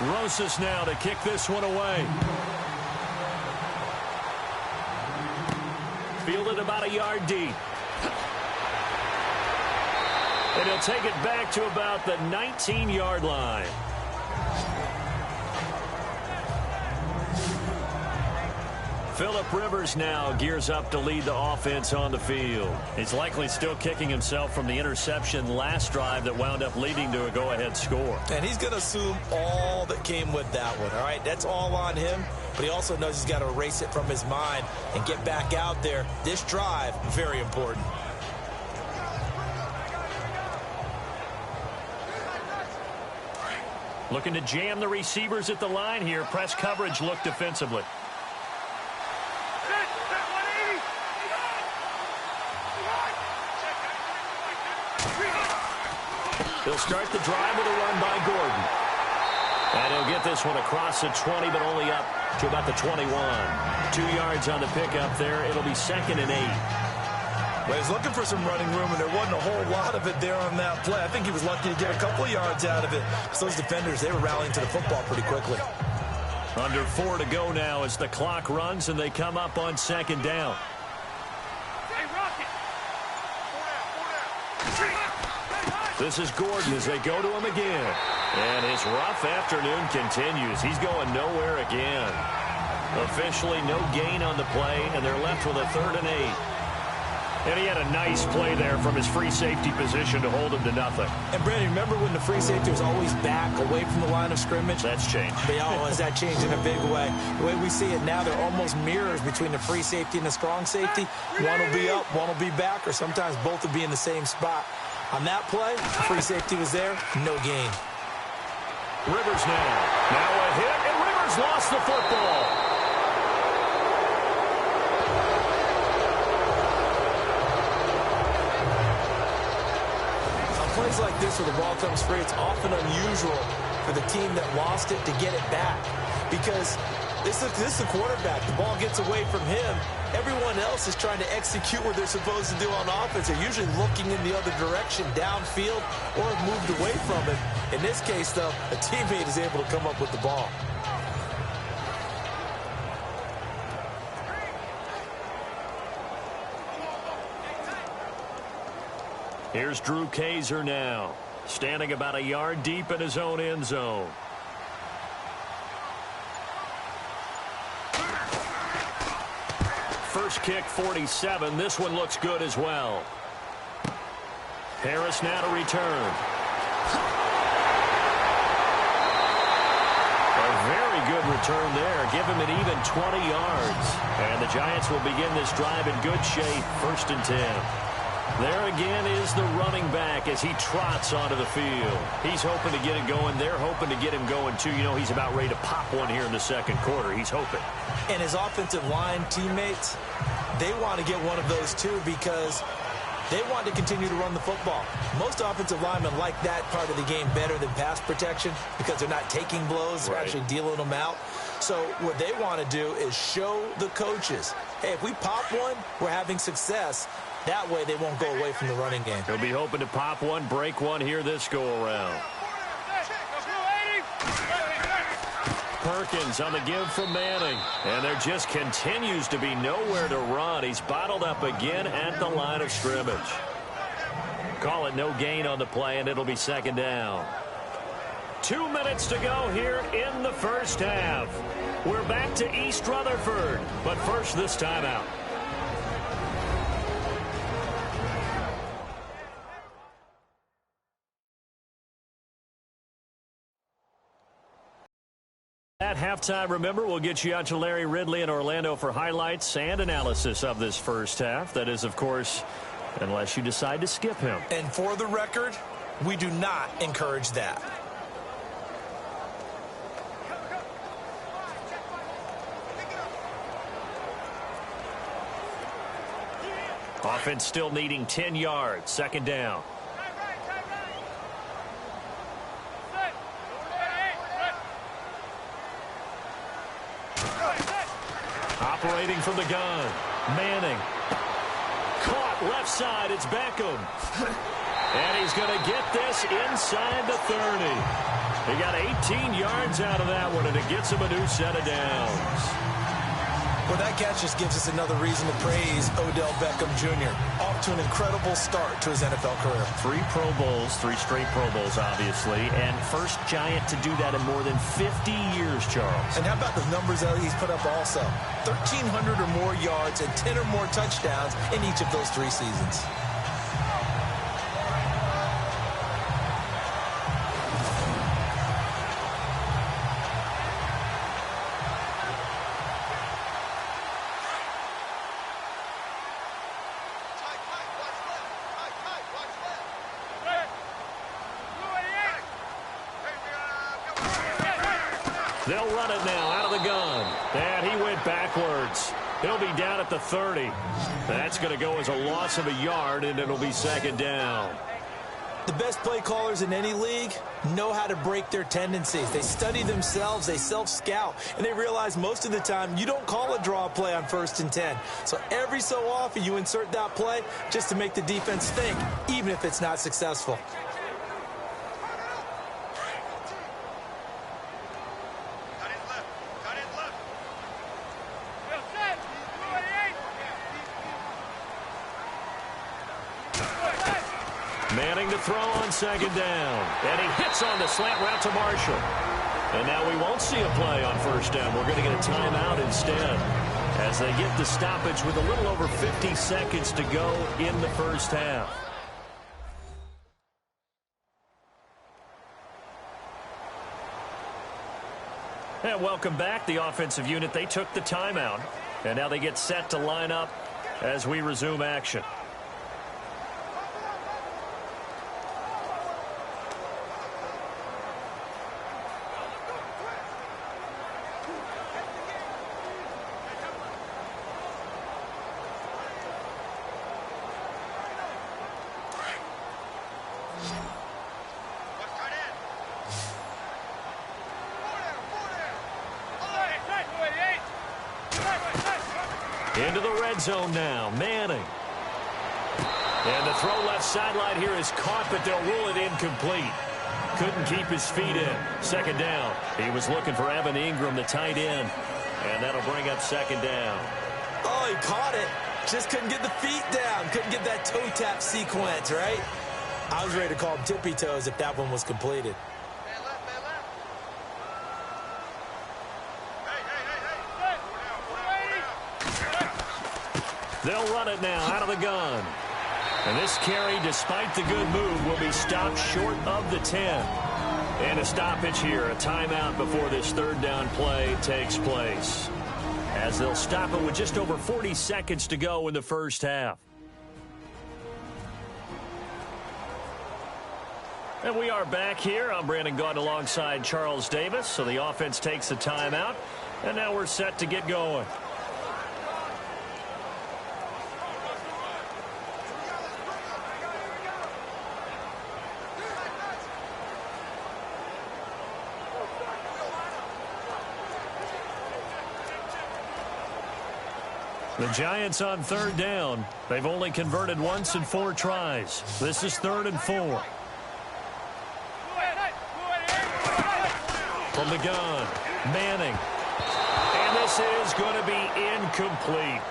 Rosas now to kick this one away. Fielded about a yard deep. And he'll take it back to about the 19-yard line. Phillip Rivers now gears up to lead the offense on the field. He's likely still kicking himself from the interception last drive that wound up leading to a go-ahead score. And he's going to assume all that came with that one, all right? That's all on him, but he also knows he's got to erase it from his mind and get back out there. This drive, very important. Looking to jam the receivers at the line here. Press coverage look defensively. He'll start the drive with a run by Gordon. And he'll get this one across the 20, but only up to about the 21. 2 yards on the pickup there. It'll be 2nd and 8. Well, he's looking for some running room, and there wasn't a whole lot of it there on that play. I think he was lucky to get a couple of yards out of it. Because those defenders, they were rallying to the football pretty quickly. Under 4 to go now as the clock runs, and they come up on 2nd down. This is Gordon as they go to him again. And his rough afternoon continues. He's going nowhere again. Officially no gain on the play, and they're left with a 3rd and 8. And he had a nice play there from his free safety position to hold him to nothing. And, Brandon, remember when the free safety was always back away from the line of scrimmage? That's changed. Has that changed in a big way? The way we see it now, they're almost mirrors between the free safety and the strong safety. One will be up, one will be back, or sometimes both will be in the same spot. On that play, free safety was there, no gain. Rivers now. Now a hit, and Rivers lost the football. On plays like this where the ball comes free, it's often unusual for the team that lost it to get it back. Because this is the quarterback. The ball gets away from him. Everyone else is trying to execute what they're supposed to do on offense. They're usually looking in the other direction, downfield, or have moved away from it. In this case, though, a teammate is able to come up with the ball. Here's Drew Kaiser now, standing about a yard deep in his own end zone. First kick, 47. This one looks good as well. Harris now to return. A very good return there. Give him an even 20 yards. And the Giants will begin this drive in good shape. 1st and 10. There again is the running back as he trots onto the field. He's hoping to get it going. They're hoping to get him going, too. You know, he's about ready to pop one here in the 2nd quarter. He's hoping. And his offensive line teammates, they want to get one of those, too, because They want to continue to run the football. Most offensive linemen like that part of the game better than pass protection because they're not taking blows, they're actually dealing them out. So what they want to do is show the coaches, hey, if we pop one, we're having success. That way they won't go away from the running game. He'll be hoping to pop one, break one here this go-around. Perkins on the give from Manning. And there just continues to be nowhere to run. He's bottled up again at the line of scrimmage. Call it no gain on the play, and it'll be second down. 2 minutes to go here in the first half. We're back to East Rutherford, but first this timeout. At halftime, remember, we'll get you out to Larry Ridley in Orlando for highlights and analysis of this first half. That is, of course, unless you decide to skip him. And for the record, we do not encourage that. Offense still needing 10 yards. Second down. Operating from the gun. Manning. Caught left side. It's Beckham. And he's going to get this inside the 30. He got 18 yards out of that one, and it gets him a new set of downs. Well, that catch just gives us another reason to praise Odell Beckham Jr. Off to an incredible start to his NFL career. 3 Pro Bowls, 3 straight Pro Bowls, obviously, and first Giant to do that in more than 50 years, Charles. And how about the numbers that he's put up also? 1,300 or more yards and 10 or more touchdowns in each of those 3 seasons. They'll run it now out of the gun. And he went backwards. He'll be down at the 30. That's going to go as a loss of a yard, and it'll be second down. The best play callers in any league know how to break their tendencies. They study themselves, they self-scout, and they realize most of the time you don't call a draw play on 1st and 10. So every so often you insert that play just to make the defense think, even if it's not successful. Manning to throw on second down. And he hits on the slant route to Marshall. And now we won't see a play on first down. We're going to get a timeout instead as they get the stoppage with a little over 50 seconds to go in the first half. And welcome back. The offensive unit, they took the timeout. And now they get set to line up as we resume action. Into the red zone now. Manning. And the throw left sideline here is caught, but they'll rule it incomplete. Couldn't keep his feet in. Second down. He was looking for Evan Ingram, the tight end. And that'll bring up second down. Oh, he caught it. Just couldn't get the feet down. Couldn't get that toe tap sequence, right? I was ready to call him tippy toes if that one was completed. They'll run it now out of the gun. And this carry, despite the good move, will be stopped short of the 10. And a stoppage here, a timeout before this third down play takes place. As they'll stop it with just over 40 seconds to go in the first half. And we are back here. I'm Brandon Gordon alongside Charles Davis. So the offense takes the timeout. And now we're set to get going. The Giants on third down. They've only converted once in 4 tries. This is 3rd and 4. From the gun, Manning. And this is going to be incomplete.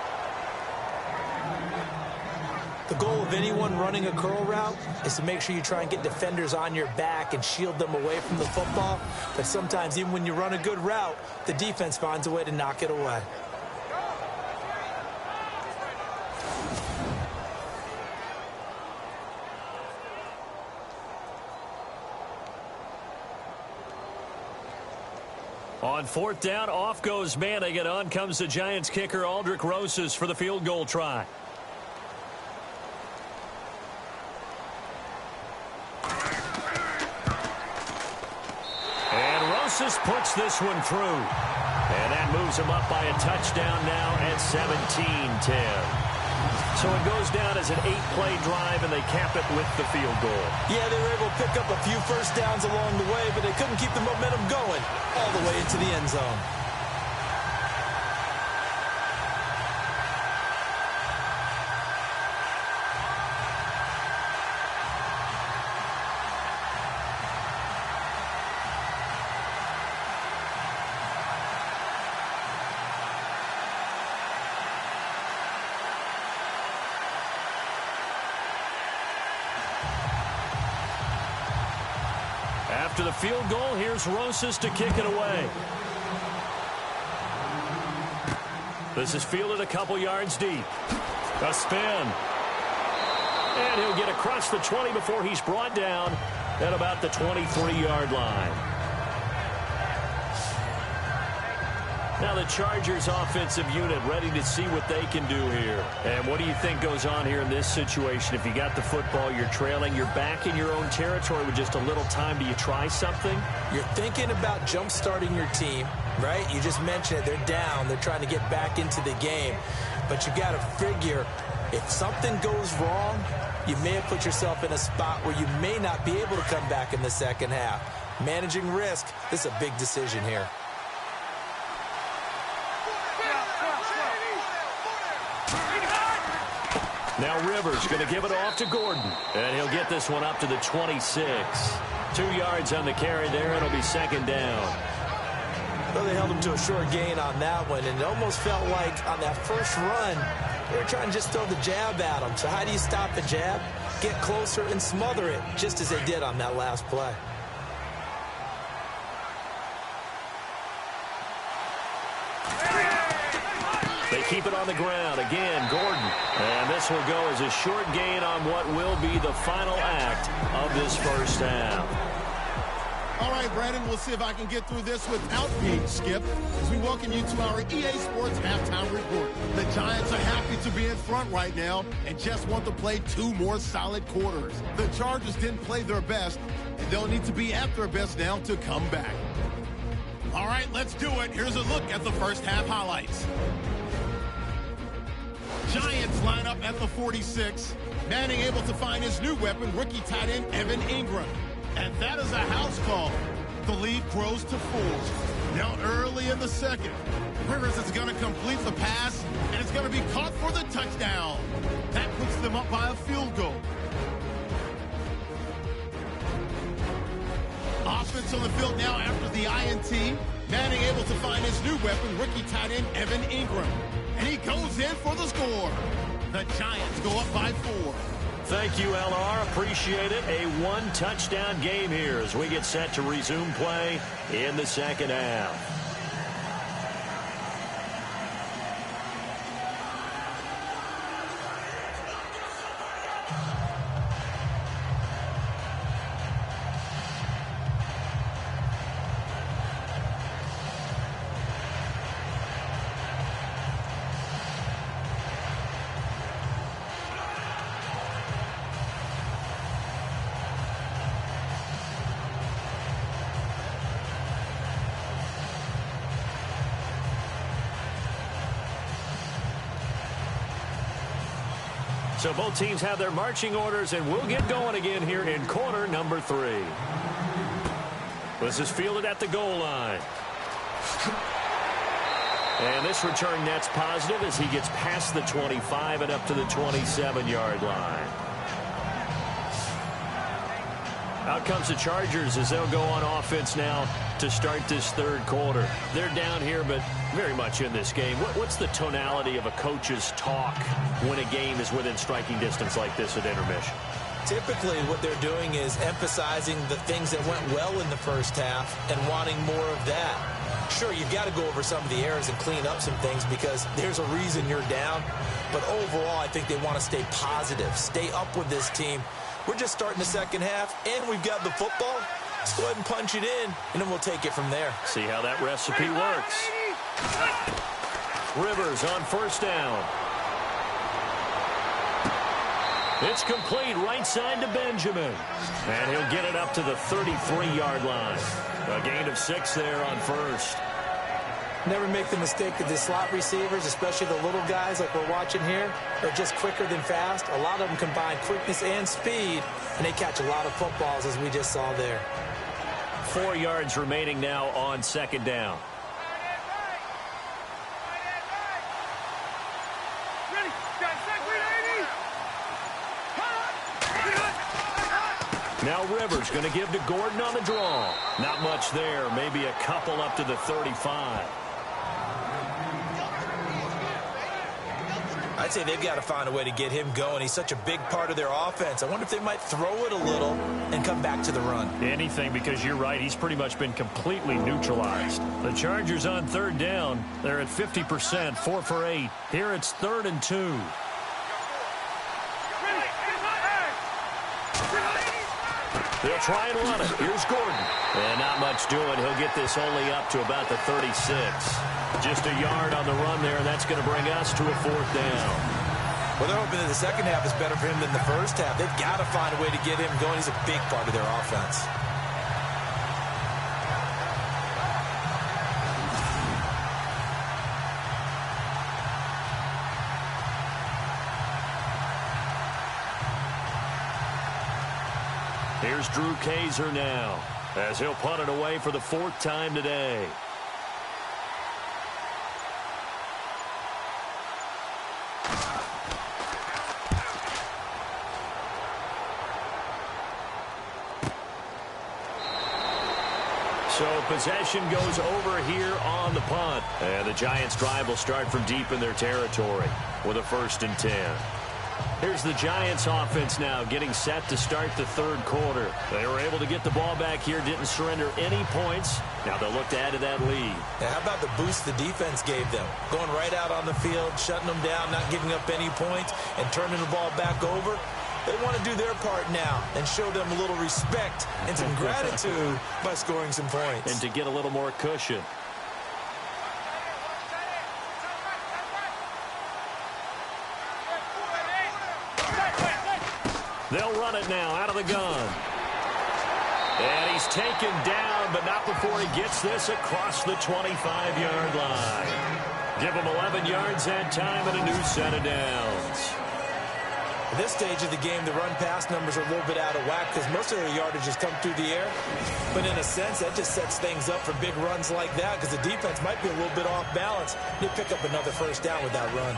The goal of anyone running a curl route is to make sure you try and get defenders on your back and shield them away from the football. But sometimes, even when you run a good route, the defense finds a way to knock it away. On 4th down, off goes Manning, and on comes the Giants kicker, Aldrich Rosas, for the field goal try. And Rosas puts this one through. And that moves him up by a touchdown now at 17-10. So it goes down as an 8-play drive, and they cap it with the field goal. Yeah, they were able to pick up a few first downs along the way, but they couldn't keep the momentum going all the way into the end zone. After the field goal, here's Rosas to kick it away. This is fielded a couple yards deep. A spin. And he'll get across the 20 before he's brought down at about the 23-yard line. Now the Chargers offensive unit ready to see what they can do here. And what do you think goes on here in this situation? If you got the football, you're trailing, you're back in your own territory with just a little time. Do you try something? You're thinking about jump-starting your team, right? You just mentioned it. They're down. They're trying to get back into the game. But you got to figure if something goes wrong, you may have put yourself in a spot where you may not be able to come back in the second half. Managing risk, this is a big decision here. Now Rivers going to give it off to Gordon. And he'll get this one up to the 26. 2 yards on the carry there. It'll be 2nd down. Well, they held him to a short gain on that one. And it almost felt like on that first run, they were trying to just throw the jab at him. So how do you stop the jab? Get closer and smother it, just as they did on that last play. They keep it on the ground. Again, Gordon. And this will go as a short gain on what will be the final act of this first half. All right, Brandon, we'll see if I can get through this without being skipped as we welcome you to our EA Sports Halftime Report. The Giants are happy to be in front right now and just want to play 2 more solid quarters. The Chargers didn't play their best, and they'll need to be at their best now to come back. All right, let's do it. Here's a look at the first half highlights. Giants line up at the 46. Manning able to find his new weapon, rookie tight end Evan Ingram. And that is a house call. The lead grows to 4. Now early in the second, Rivers is going to complete the pass, and it's going to be caught for the touchdown. That puts them up by a field goal. Offense on the field now after the INT. Manning able to find his new weapon, rookie tight end Evan Ingram. And he goes in for the score. The Giants go up by 4. Thank you, LR. Appreciate it. A 1-touchdown game here as we get set to resume play in the second half. So both teams have their marching orders, and we'll get going again here in quarter number 3. This is fielded at the goal line. And this return net's positive as he gets past the 25 and up to the 27-yard line. Out comes the Chargers as they'll go on offense now to start this third quarter. They're down here, but very much in this game. What's the tonality of a coach's talk when a game is within striking distance like this at intermission? Typically, what they're doing is emphasizing the things that went well in the first half and wanting more of that. Sure, you've got to go over some of the errors and clean up some things because there's a reason you're down. But overall, I think they want to stay positive, stay up with this team. We're just starting the second half, and we've got the football. Let's go ahead and punch it in, and then we'll take it from there. See how that recipe works. Rivers on first down. It's complete right side to Benjamin. And he'll get it up to the 33-yard line. A gain of 6 there on first. Never make the mistake that the slot receivers, especially the little guys like we're watching here, are just quicker than fast. A lot of them combine quickness and speed, and they catch a lot of footballs, as we just saw there. 4 yards remaining now on second down. Now Rivers going to give to Gordon on the draw. Not much there. Maybe a couple up to the 35. I'd say they've got to find a way to get him going. He's such a big part of their offense. I wonder if they might throw it a little and come back to the run. Anything, because you're right. He's pretty much been completely neutralized. The Chargers on third down. They're at 50%, 4 for 8. Here it's 3rd and 2. They'll try and run it. Here's Gordon. And not much doing. He'll get this only up to about the 36. Just a yard on the run there, and that's going to bring us to a 4th down. Well, they're hoping that the second half is better for him than the first half. They've got to find a way to get him going. He's a big part of their offense. Here's Drew Kaiser now, as he'll punt it away for the 4th time today. So possession goes over here on the punt. And the Giants' drive will start from deep in their territory with a 1st and 10. Here's the Giants offense now getting set to start the third quarter. They were able to get the ball back here, didn't surrender any points. Now they'll look to add to that lead. Now, how about the boost the defense gave them? Going right out on the field, shutting them down, not giving up any points, and turning the ball back over. They want to do their part now and show them a little respect and some gratitude by scoring some points. And to get a little more cushion. They'll run it now out of the gun. And he's taken down, but not before he gets this across the 25-yard line. Give him 11 yards that time and a new set of downs. At this stage of the game, the run-pass numbers are a little bit out of whack because most of their yardage has come through the air. But in a sense, that just sets things up for big runs like that because the defense might be a little bit off balance. They pick up another 1st down with that run.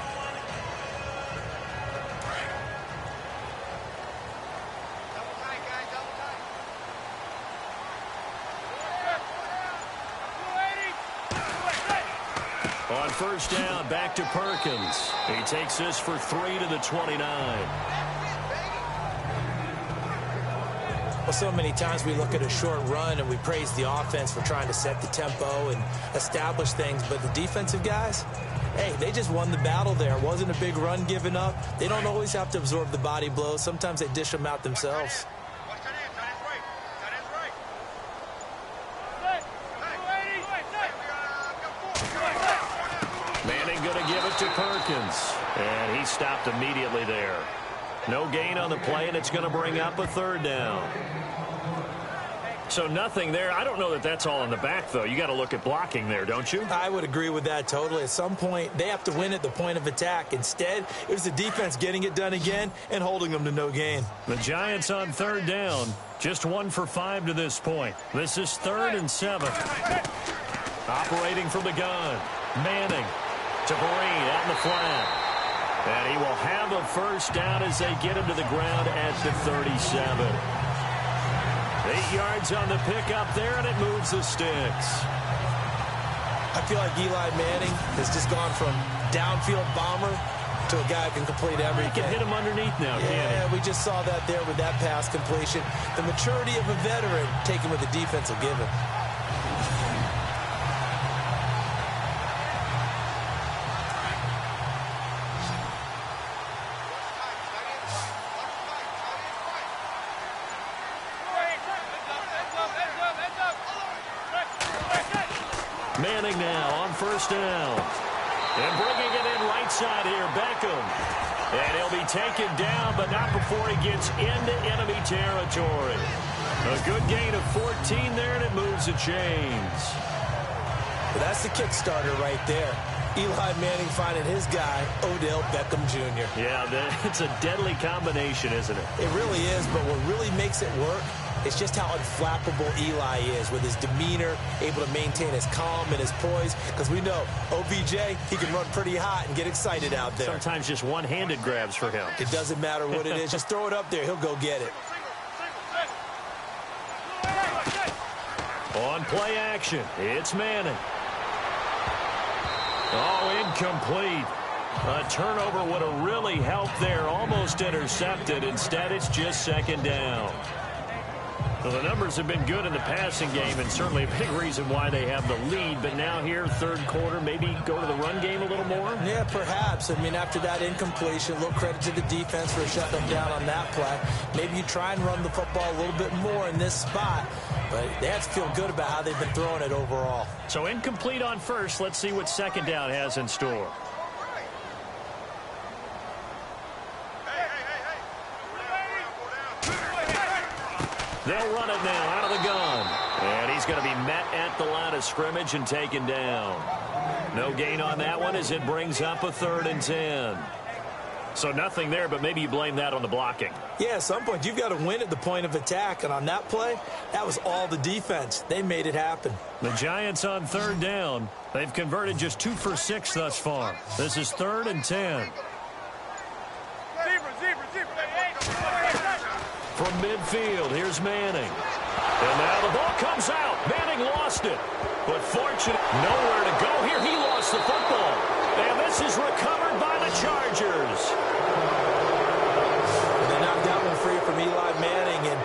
On 1st down, back to Perkins. He takes this for 3 to the 29. Well, so many times we look at a short run and we praise the offense for trying to set the tempo and establish things. But the defensive guys, hey, they just won the battle there. It wasn't a big run given up. They don't always have to absorb the body blows. Sometimes they dish them out themselves. To Perkins, and he stopped immediately there. No gain on the play, and it's going to bring up a 3rd down. So nothing there. I don't know that that's all in the back, though. You got to look at blocking there, don't you? I would agree with that totally. At some point, they have to win at the point of attack. Instead, it was the defense getting it done again and holding them to no gain. The Giants on 3rd down, just 1 for 5 to this point. This is 3rd and 7. Operating from the gun. Manning to Breen out in the flat. And he will have a first down as they get him to the ground at the 37. 8 yards on the pickup there, and it moves the sticks. I feel like Eli Manning has just gone from downfield bomber to a guy who can complete everything. He can hit him underneath now, can't he? Yeah, we just saw that there with that pass completion. The maturity of a veteran taken with the defensive given. Manning now on first down. And bringing it in right side here, Beckham. And he'll be taken down, but not before he gets into enemy territory. A good gain of 14 there, and it moves the chains. But that's the kickstarter right there. Eli Manning finding his guy, Odell Beckham Jr. Yeah, it's a deadly combination, isn't it? It really is, but what really makes it work is just how unflappable Eli is with his demeanor, able to maintain his calm and his poise. Because we know, OBJ, he can run pretty hot and get excited out there. Sometimes just one-handed grabs for him. It doesn't matter what it is. Just throw it up there. He'll go get it. On play action, it's Manning. Oh, incomplete. A turnover would have really helped there. Almost intercepted. Instead, it's just second down. Well, the numbers have been good in the passing game, and certainly a big reason why they have the lead. But now here, third quarter, maybe go to the run game a little more? Yeah, perhaps. I mean, after that incompletion, a little credit to the defense for shutting them down on that play. Maybe you try and run the football a little bit more in this spot. But they have to feel good about how they've been throwing it overall. So incomplete on first. Let's see what second down has in store. They'll run it now out of the gun. And he's going to be met at the line of scrimmage and taken down. No gain on that one as it brings up a 3rd and 10. So nothing there, but maybe you blame that on the blocking. Yeah, at some point you've got to win at the point of attack. And on that play, that was all the defense. They made it happen. The Giants on 3rd down. They've converted just 2 for 6 thus far. This is 3rd and 10. From midfield, here's Manning. And now the ball comes out. Manning lost it. But fortunate, nowhere to go here. He lost the football. And this is recovered by the Chargers. And they knocked that one free from Eli Manning. And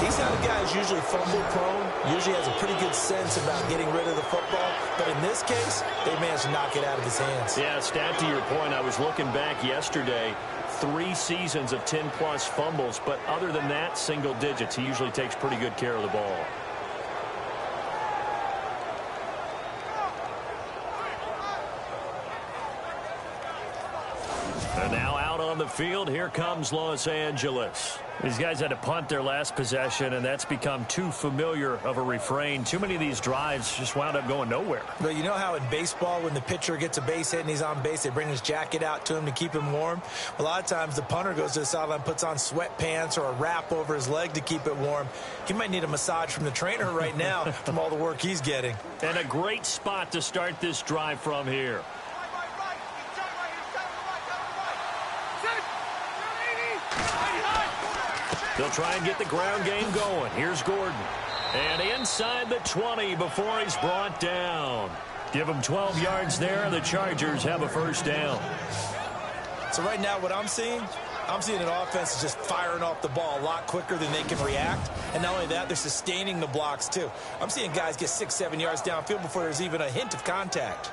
he's not a guy who's usually fumble prone. Usually has a pretty good sense about getting rid of the football. But in this case, they managed to knock it out of his hands. Yeah, stat to your point, I was looking back yesterday. 3 seasons of 10-plus fumbles, but other than that, single digits. He usually takes pretty good care of the ball. And now out on the field, here comes Los Angeles. These guys had to punt their last possession, and that's become too familiar of a refrain. Too many of these drives just wound up going nowhere. But you know how in baseball, when the pitcher gets a base hit and he's on base, they bring his jacket out to him to keep him warm? A lot of times the punter goes to the sideline, puts on sweatpants or a wrap over his leg to keep it warm. He might need a massage from the trainer right now from all the work he's getting. And a great spot to start this drive from here. They'll try and get the ground game going. Here's Gordon. And inside the 20 before he's brought down. Give him 12 yards there. The Chargers have a first down. So right now what I'm seeing an offense is just firing off the ball a lot quicker than they can react. And not only that, they're sustaining the blocks too. I'm seeing guys get 6-7 yards downfield before there's even a hint of contact.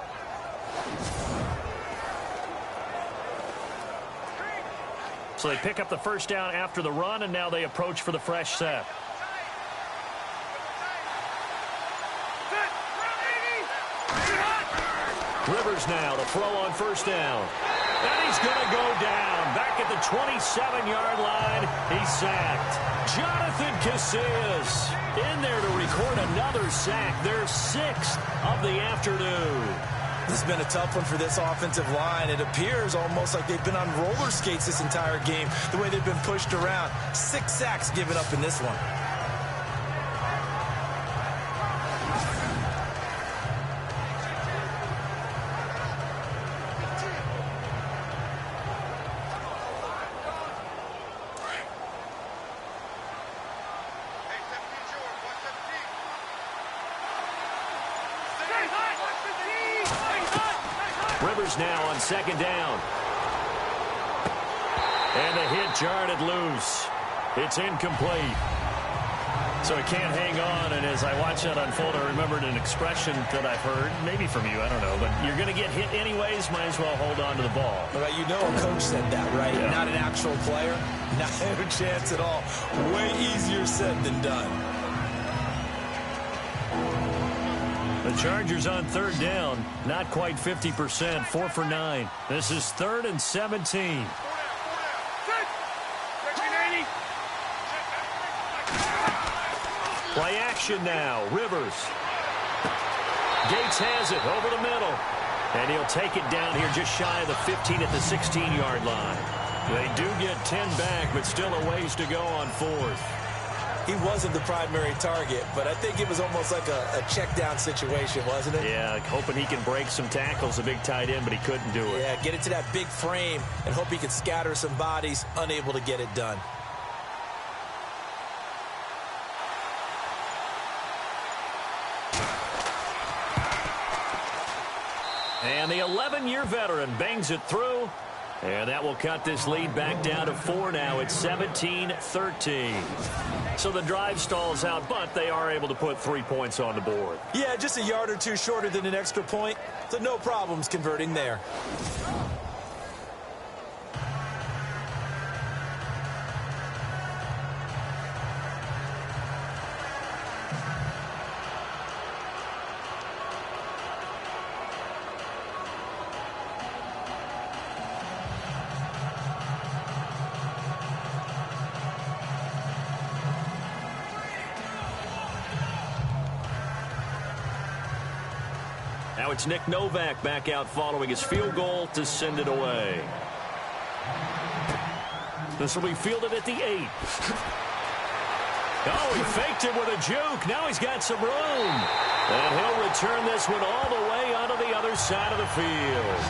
So they pick up the first down after the run, and now they approach for the fresh set. Rivers now to throw on first down. And he's going to go down. Back at the 27-yard line, he's sacked. Jonathan Casillas in there to record another sack. Their 6th of the afternoon. This has been a tough one for this offensive line. It appears almost like they've been on roller skates this entire game, the way they've been pushed around. 6 sacks given up in this one. Chargers now on second down. And the hit jarred it loose. It's incomplete. So he can't hang on, and as I watch that unfold, I remembered an expression that I've heard, maybe from you, I don't know, but you're going to get hit anyways, might as well hold on to the ball. Well, you know a coach said that, right? Yeah. Not an actual player. Not a chance at all. Way easier said than done. The Chargers on third down, not quite 50%, 4 for 9. This is 3rd and 17. Play action now. Rivers. Gates has it over the middle. And he'll take it down here just shy of the 15 at the 16-yard line. They do get 10 back, but still a ways to go on 4th. He wasn't the primary target, but I think it was almost like a check-down situation, wasn't it? Yeah, hoping he can break some tackles, a big tight end, but he couldn't do it. Yeah, get into that big frame and hope he can scatter some bodies, unable to get it done. And the 11-year veteran bangs it through. And that will cut this lead back down to 4 now. It's 17-13. So the drive stalls out, but they are able to put 3 points on the board. Yeah, just a yard or two shorter than an extra point. So no problems converting there. Now it's Nick Novak back out following his field goal to send it away. This will be fielded at the 8. Oh, he faked it with a juke. Now he's got some room. And he'll return this one all the way onto the other side of the field.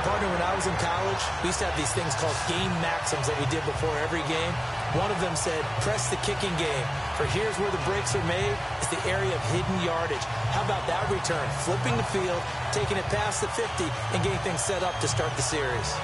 Partner, when I was in college, we used to have these things called game maxims that we did before every game. One of them said, press the kicking game. For here's where the breaks are made. It's the area of hidden yardage. How about that return? Flipping the field, taking it past the 50, and getting things set up to start the series.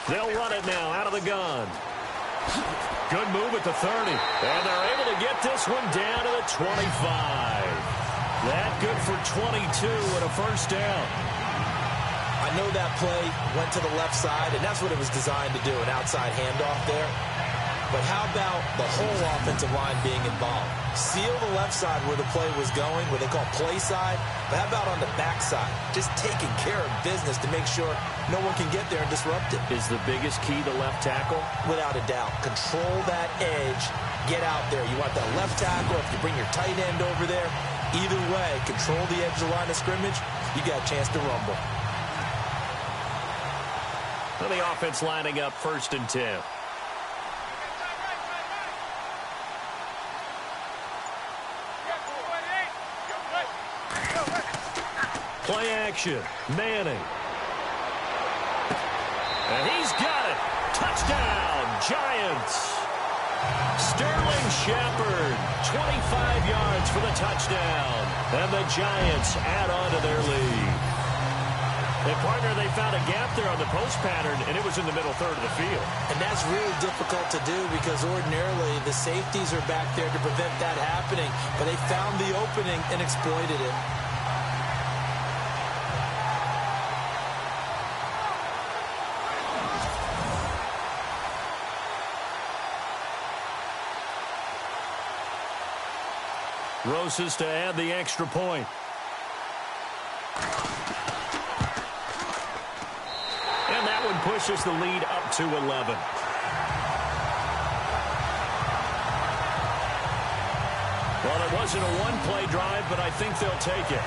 They'll run it now out of the gun. Good move at the 30. And they're able to get this one down to the 25. That good for 22 and a first down. I know that play went to the left side, and that's what it was designed to do, an outside handoff there. But how about the whole offensive line being involved? Seal the left side where the play was going, what they call play side. But how about on the back side? Just taking care of business to make sure no one can get there and disrupt it. Is the biggest key the left tackle? Without a doubt. Control that edge. Get out there. You want that left tackle. If you bring your tight end over there, either way, control the edge of the line of scrimmage, you got a chance to rumble. So the offense lining up 1st and 10. Play action. Manning. And he's got it. Touchdown, Giants. Sterling Shepard, 25 yards for the touchdown. And the Giants add on to their lead. And, partner, they found a gap there on the post pattern, and it was in the middle third of the field. And that's really difficult to do because ordinarily the safeties are back there to prevent that happening. But they found the opening and exploited it. Roses to add the extra point. And that one pushes the lead up to 11. Well, it wasn't a one-play drive, but I think they'll take it.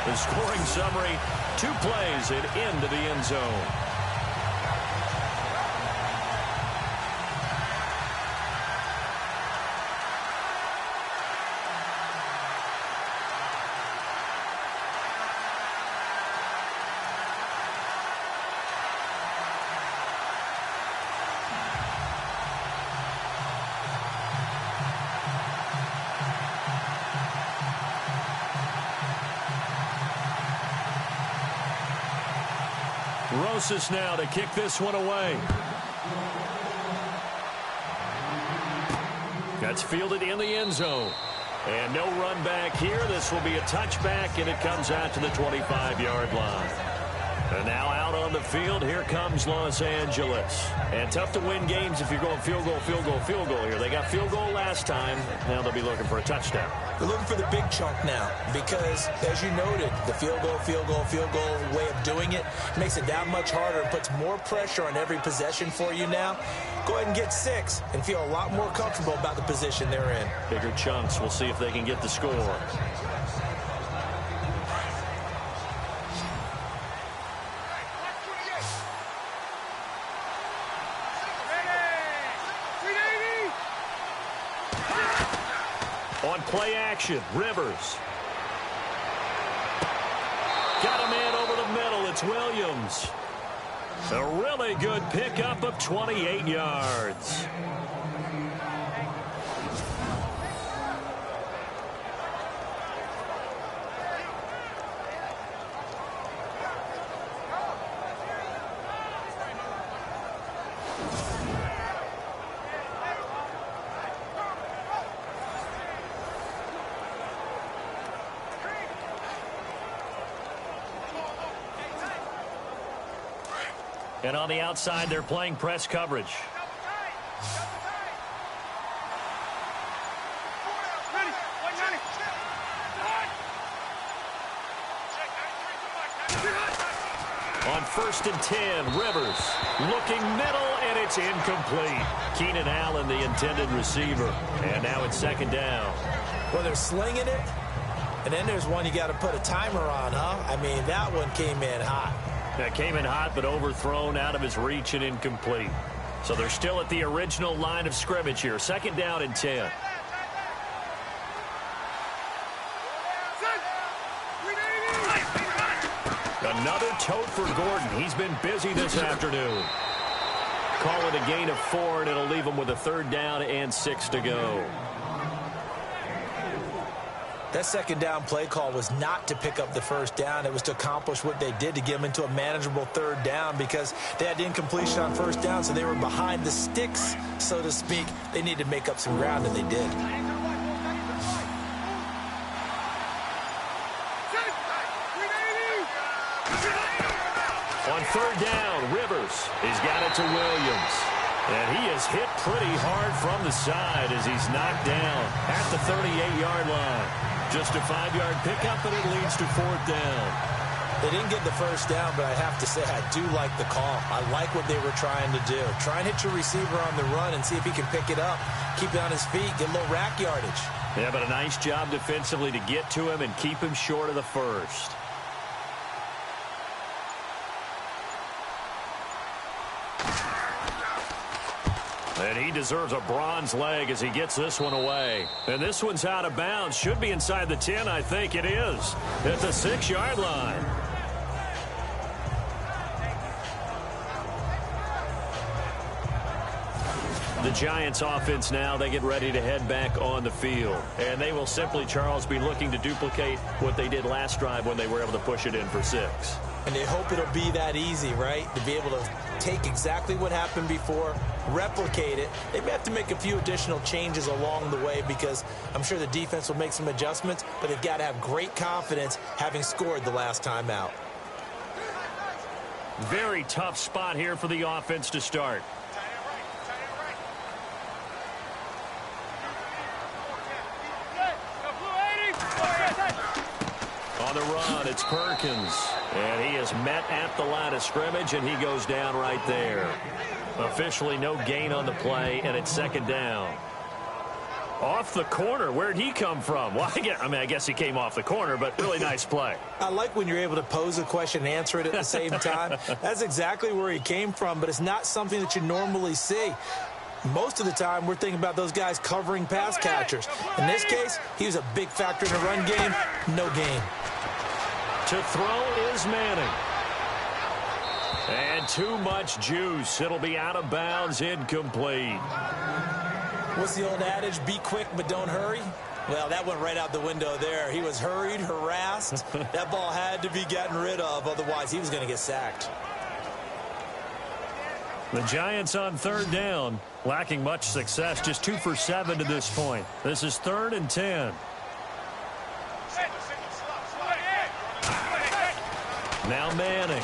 The scoring summary, 2 plays and into the end zone. Rosas now to kick this one away. That's fielded in the end zone. And no run back here. This will be a touchback, and it comes out to the 25-yard line. And now out on the field, here comes Los Angeles. And tough to win games if you're going field goal, field goal, field goal here. They got field goal last time. Now they'll be looking for a touchdown. They're looking for the big chunk now because, as you noted, the field goal, field goal, field goal way of doing it makes it that much harder and puts more pressure on every possession for you now. Go ahead and get 6 and feel a lot more comfortable about the position they're in. Bigger chunks. We'll see if they can get the score. On play action, Rivers. Got a man over the middle. It's Williams. A really good pickup of 28 yards. And on the outside, they're playing press coverage. On 1st and 10, Rivers looking middle, and it's incomplete. Keenan Allen, the intended receiver. And now it's 2nd down. Well, they're slinging it, and then there's one you got to put a timer on, huh? I mean, that one came in hot. That came in hot, but overthrown out of his reach and incomplete. So they're still at the original line of scrimmage here. 2nd down and 10. Another tote for Gordon. He's been busy this afternoon. Call it a gain of 4, and it'll leave him with a 3rd down and 6 to go. That 2nd down play call was not to pick up the 1st down. It was to accomplish what they did to get them into a manageable 3rd down because they had incompletion on 1st down, so they were behind the sticks, so to speak. They needed to make up some ground, and they did. On 3rd down, Rivers. He's got it to Williams. And he is hit pretty hard from the side as he's knocked down at the 38-yard line. Just a 5-yard pickup, and it leads to 4th down. They didn't get the 1st down, but I have to say I do like the call. I like what they were trying to do. Try and hit your receiver on the run and see if he can pick it up. Keep it on his feet, get a little rack yardage. Yeah, but a nice job defensively to get to him and keep him short of the 1st. And he deserves a bronze leg as he gets this one away. And this one's out of bounds. Should be inside the 10, I think it is. At the 6-yard line. The Giants offense now, they get ready to head back on the field. And they will simply, Charles, be looking to duplicate what they did last drive when they were able to push it in for 6. And they hope it'll be that easy, right? To be able to take exactly what happened before, replicate it. They may have to make a few additional changes along the way because I'm sure the defense will make some adjustments, but they've got to have great confidence having scored the last time out. Very tough spot here for the offense to start. On the run, it's Perkins. And he is met at the line of scrimmage, and he goes down right there. Officially no gain on the play, and it's 2nd down. Off the corner. Where'd he come from? Well, I guess he came off the corner, but really nice play. I like when you're able to pose a question and answer it at the same time. That's exactly where he came from, but it's not something that you normally see. Most of the time, we're thinking about those guys covering pass catchers. In this case, he was a big factor in the run game. No gain. To throw is Manning. And too much juice. It'll be out of bounds, incomplete. What's the old adage? Be quick, but don't hurry. Well, that went right out the window there. He was hurried, harassed. That ball had to be gotten rid of. Otherwise, he was going to get sacked. The Giants on third down, lacking much success, just 2 for 7 to this point. This is 3rd and 10. Now Manning.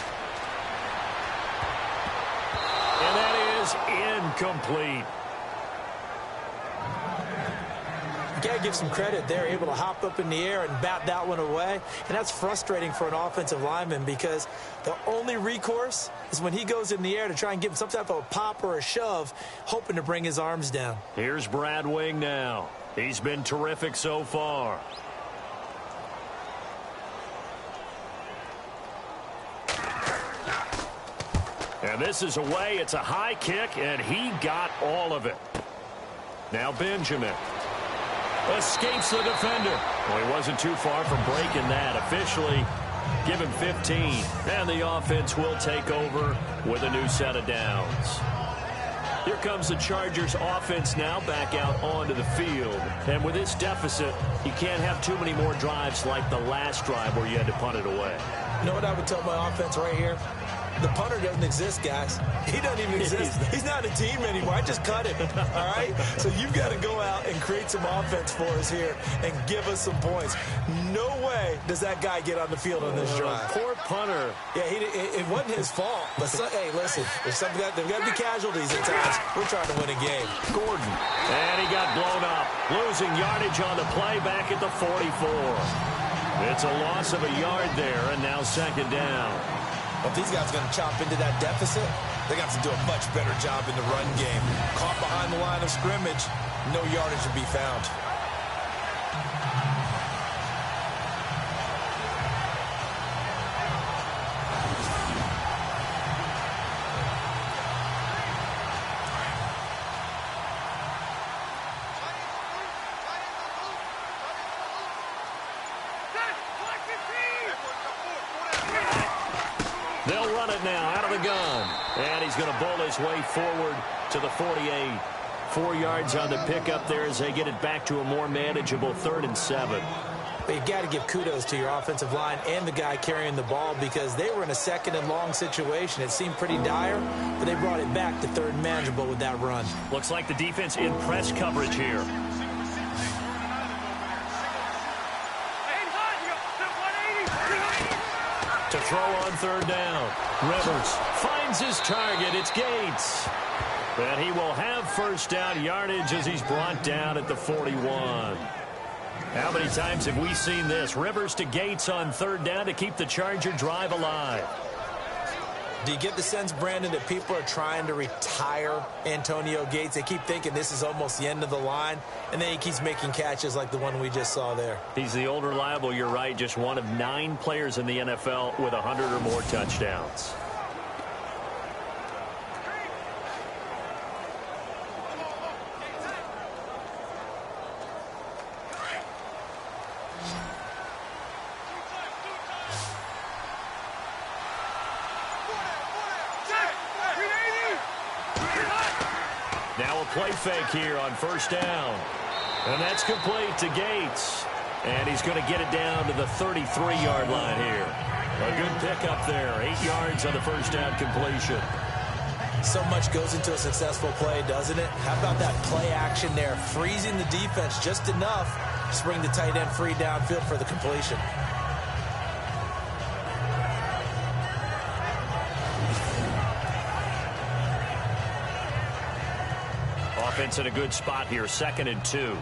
And that is incomplete. You got to give some credit. They're able to hop up in the air and bat that one away. And that's frustrating for an offensive lineman because the only recourse is when he goes in the air to try and give some type of a pop or a shove, hoping to bring his arms down. Here's Brad Wing now. He's been terrific so far. And this is away. It's a high kick, and he got all of it. Now Benjamin escapes the defender. Well, he wasn't too far from breaking that. Officially, give him 15. And the offense will take over with a new set of downs. Here comes the Chargers offense now back out onto the field. And with this deficit, you can't have too many more drives like the last drive where you had to punt it away. You know what I would tell my offense right here? The punter doesn't exist, guys. He doesn't even exist. He's not a team anymore. I just cut him, all right? So you've got to go out and create some offense for us here and give us some points. No way does that guy get on the field on this drive. Poor punter. Yeah, it wasn't his fault. But, hey, listen, there's got to be casualties at times. We're trying to win a game. Gordon. And he got blown up. Losing yardage on the play back at the 44. It's a loss of a yard there, and now 2nd down. If these guys are going to chop into that deficit, they got to do a much better job in the run game. Caught behind the line of scrimmage, no yardage to be found. They'll run it now out of the gun. And he's going to bowl his way forward to the 48. 4 yards on the pickup there as they get it back to a more manageable 3rd and 7. But you've got to give kudos to your offensive line and the guy carrying the ball because they were in a 2nd and long situation. It seemed pretty dire, but they brought it back to 3rd and manageable with that run. Looks like the defense in press coverage here. To throw on 3rd down. Rivers finds his target. It's Gates. And he will have 1st down yardage as he's brought down at the 41. How many times have we seen this? Rivers to Gates on 3rd down to keep the Charger drive alive. Do you get the sense, Brandon, that people are trying to retire Antonio Gates? They keep thinking this is almost the end of the line, and then he keeps making catches like the one we just saw there. He's the old reliable, you're right, just one of 9 players in the NFL with 100 or more touchdowns. Now a play fake here on 1st down. And that's complete to Gates. And he's going to get it down to the 33-yard line here. A good pickup there. 8 yards on the 1st down completion. So much goes into a successful play, doesn't it? How about that play action there? Freezing the defense just enough to bring the tight end free downfield for the completion. Offense in a good spot here, 2nd and 2.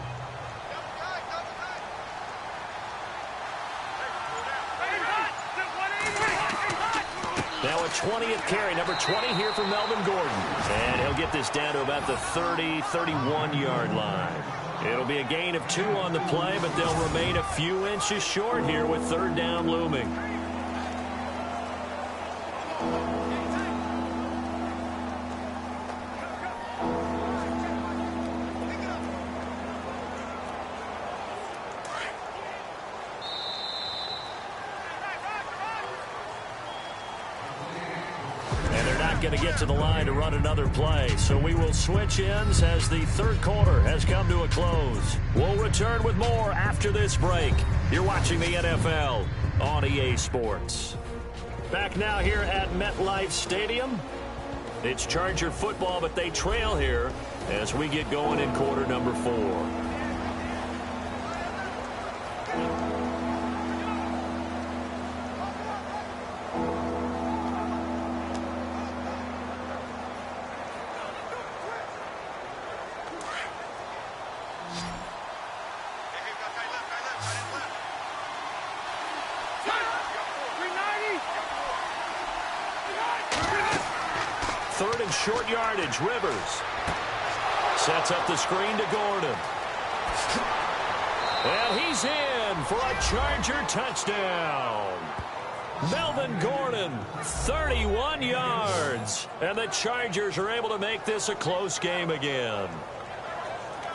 Now a 20th carry, number 20 here for Melvin Gordon. And he'll get this down to about the 30, 31-yard line. It'll be a gain of 2 on the play, but they'll remain a few inches short here with 3rd down looming. Going to get to the line to run another play. So we will switch ends as the 3rd quarter has come to a close. We'll return with more after this break. You're watching the NFL on EA Sports. Back now here at MetLife Stadium. It's Charger football, but they trail here as we get going in quarter number 4. Third and short yardage. Rivers sets up the screen to Gordon. And he's in for a Charger touchdown. Melvin Gordon, 31 yards. And the Chargers are able to make this a close game again.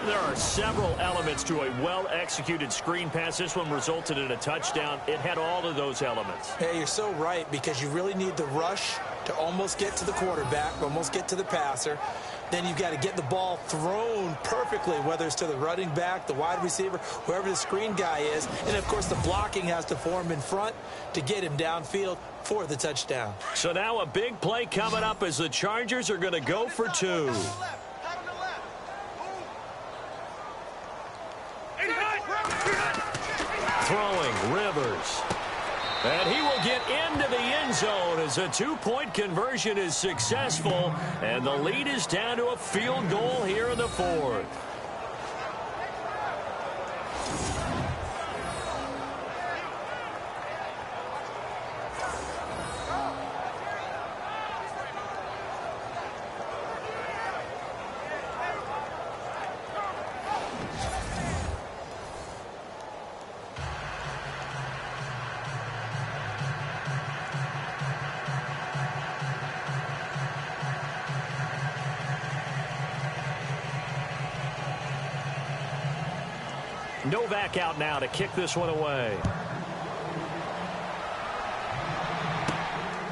There are several elements to a well-executed screen pass. This one resulted in a touchdown. It had all of those elements. Hey, you're so right, because you really need the rush to almost get to the quarterback, almost get to the passer. Then you've got to get the ball thrown perfectly, whether it's to the running back, the wide receiver, whoever the screen guy is. And, of course, the blocking has to form in front to get him downfield for the touchdown. So now a big play coming up as the Chargers are going to go for 2. Throwing, Rivers. And he will get into the end zone as a 2-point conversion is successful. And the lead is down to a field goal here in the 4th. Novak out now to kick this one away.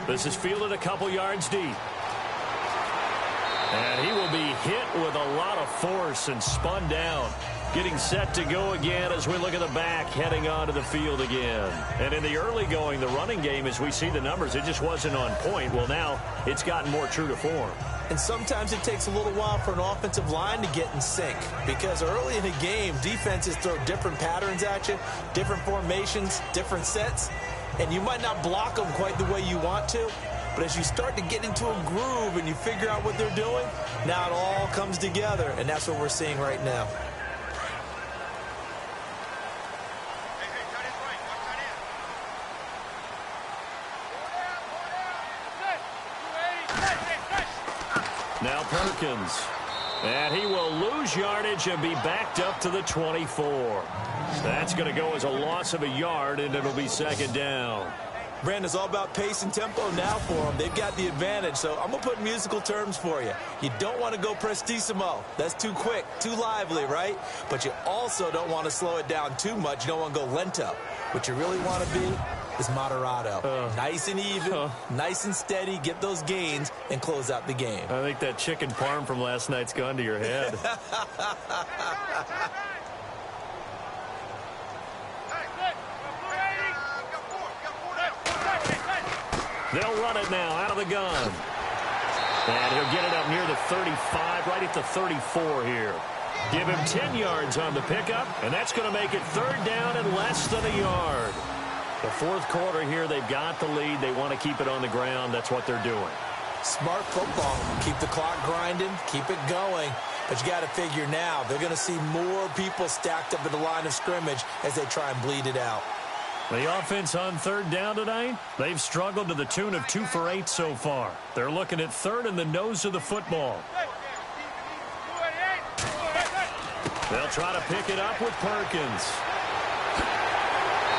This is fielded a couple yards deep. And he will be hit with a lot of force and spun down. Getting set to go again as we look at the back, heading onto the field again. And in the early going, the running game, as we see the numbers, it just wasn't on point. Well, now it's gotten more true to form. And sometimes it takes a little while for an offensive line to get in sync, because early in the game, defenses throw different patterns at you, different formations, different sets, and you might not block them quite the way you want to. But as you start to get into a groove and you figure out what they're doing, now it all comes together, and that's what we're seeing right now. Now Perkins. And he will lose yardage and be backed up to the 24. That's going to go as a loss of a yard, and it'll be second down. Brandon, it's all about pace and tempo now for them. They've got the advantage, so I'm going to put musical terms for you. You don't want to go prestissimo. That's too quick, too lively, right? But you also don't want to slow it down too much. You don't want to go lento. What you really want to be is moderato. Nice and even, nice and steady, get those gains, and close out the game. I think that chicken parm from last night's gone to your head. They'll run it now out of the gun. And he'll get it up near the 35, right at the 34 here. Give him 10 yards on the pickup, and that's going to make it third down and less than a yard. The fourth quarter here, they've got the lead. They want to keep it on the ground. That's what they're doing. Smart football. Keep the clock grinding, keep it going. But you got to figure now, they're going to see more people stacked up at the line of scrimmage as they try and bleed it out. The offense on third down tonight, they've struggled to the tune of 2 for 8 so far. They're looking at third in the nose of the football. They'll try to pick it up with Perkins.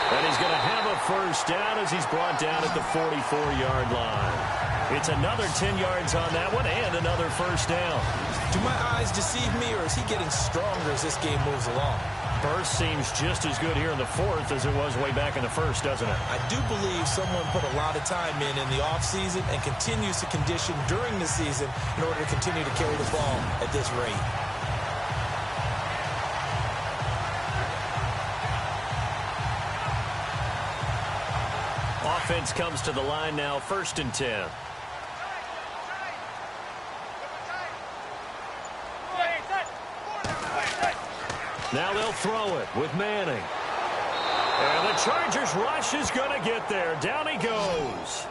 And he's going to have a first down as he's brought down at the 44-yard line. It's another 10 yards on that one and another first down. Do my eyes deceive me, or is he getting stronger as this game moves along? Burst seems just as good here in the fourth as it was way back in the first, doesn't it? I do believe someone put a lot of time in the offseason and continues to condition during the season in order to continue to carry the ball at this rate. Offense comes to the line now, 1st and 10. Now they'll throw it with Manning. And the Chargers rush is going to get there. Down he goes.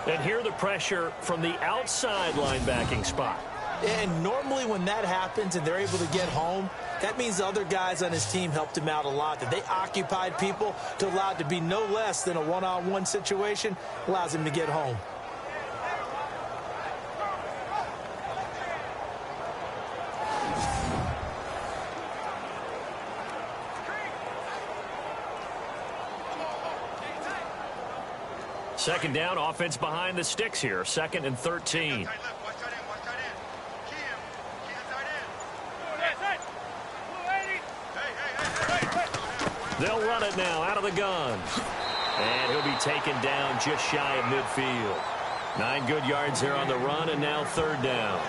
And here the pressure from the outside linebacking spot. And normally when that happens and they're able to get home, that means the other guys on his team helped him out a lot. That they occupied people to allow it to be no less than a one-on-one situation allows him to get home. Second down, offense behind the sticks here. 2nd and 13. They'll run it now out of the gun. And he'll be taken down just shy of midfield. 9 good yards there on the run, and now 3rd down.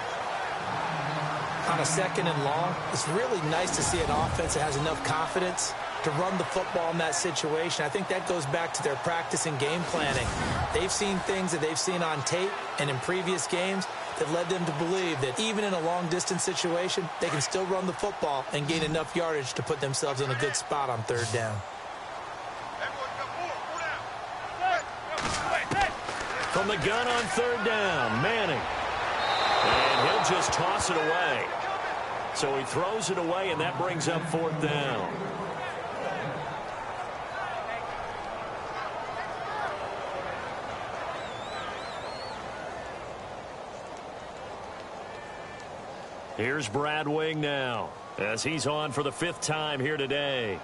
On a 2nd and long, it's really nice to see an offense that has enough confidence to run the football in that situation. I think that goes back to their practice and game planning. They've seen things that they've seen on tape and in previous games that led them to believe that even in a long-distance situation, they can still run the football and gain enough yardage to put themselves in a good spot on 3rd down. From the gun on 3rd down, Manning. And he'll just toss it away. So he throws it away, and that brings up 4th down. Here's Brad Wing now as he's on for the 5th time here today.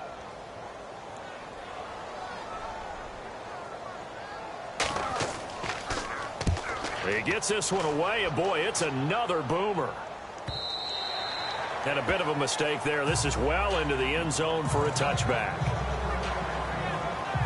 He gets this one away, and boy, it's another boomer. And a bit of a mistake there. This is well into the end zone for a touchback.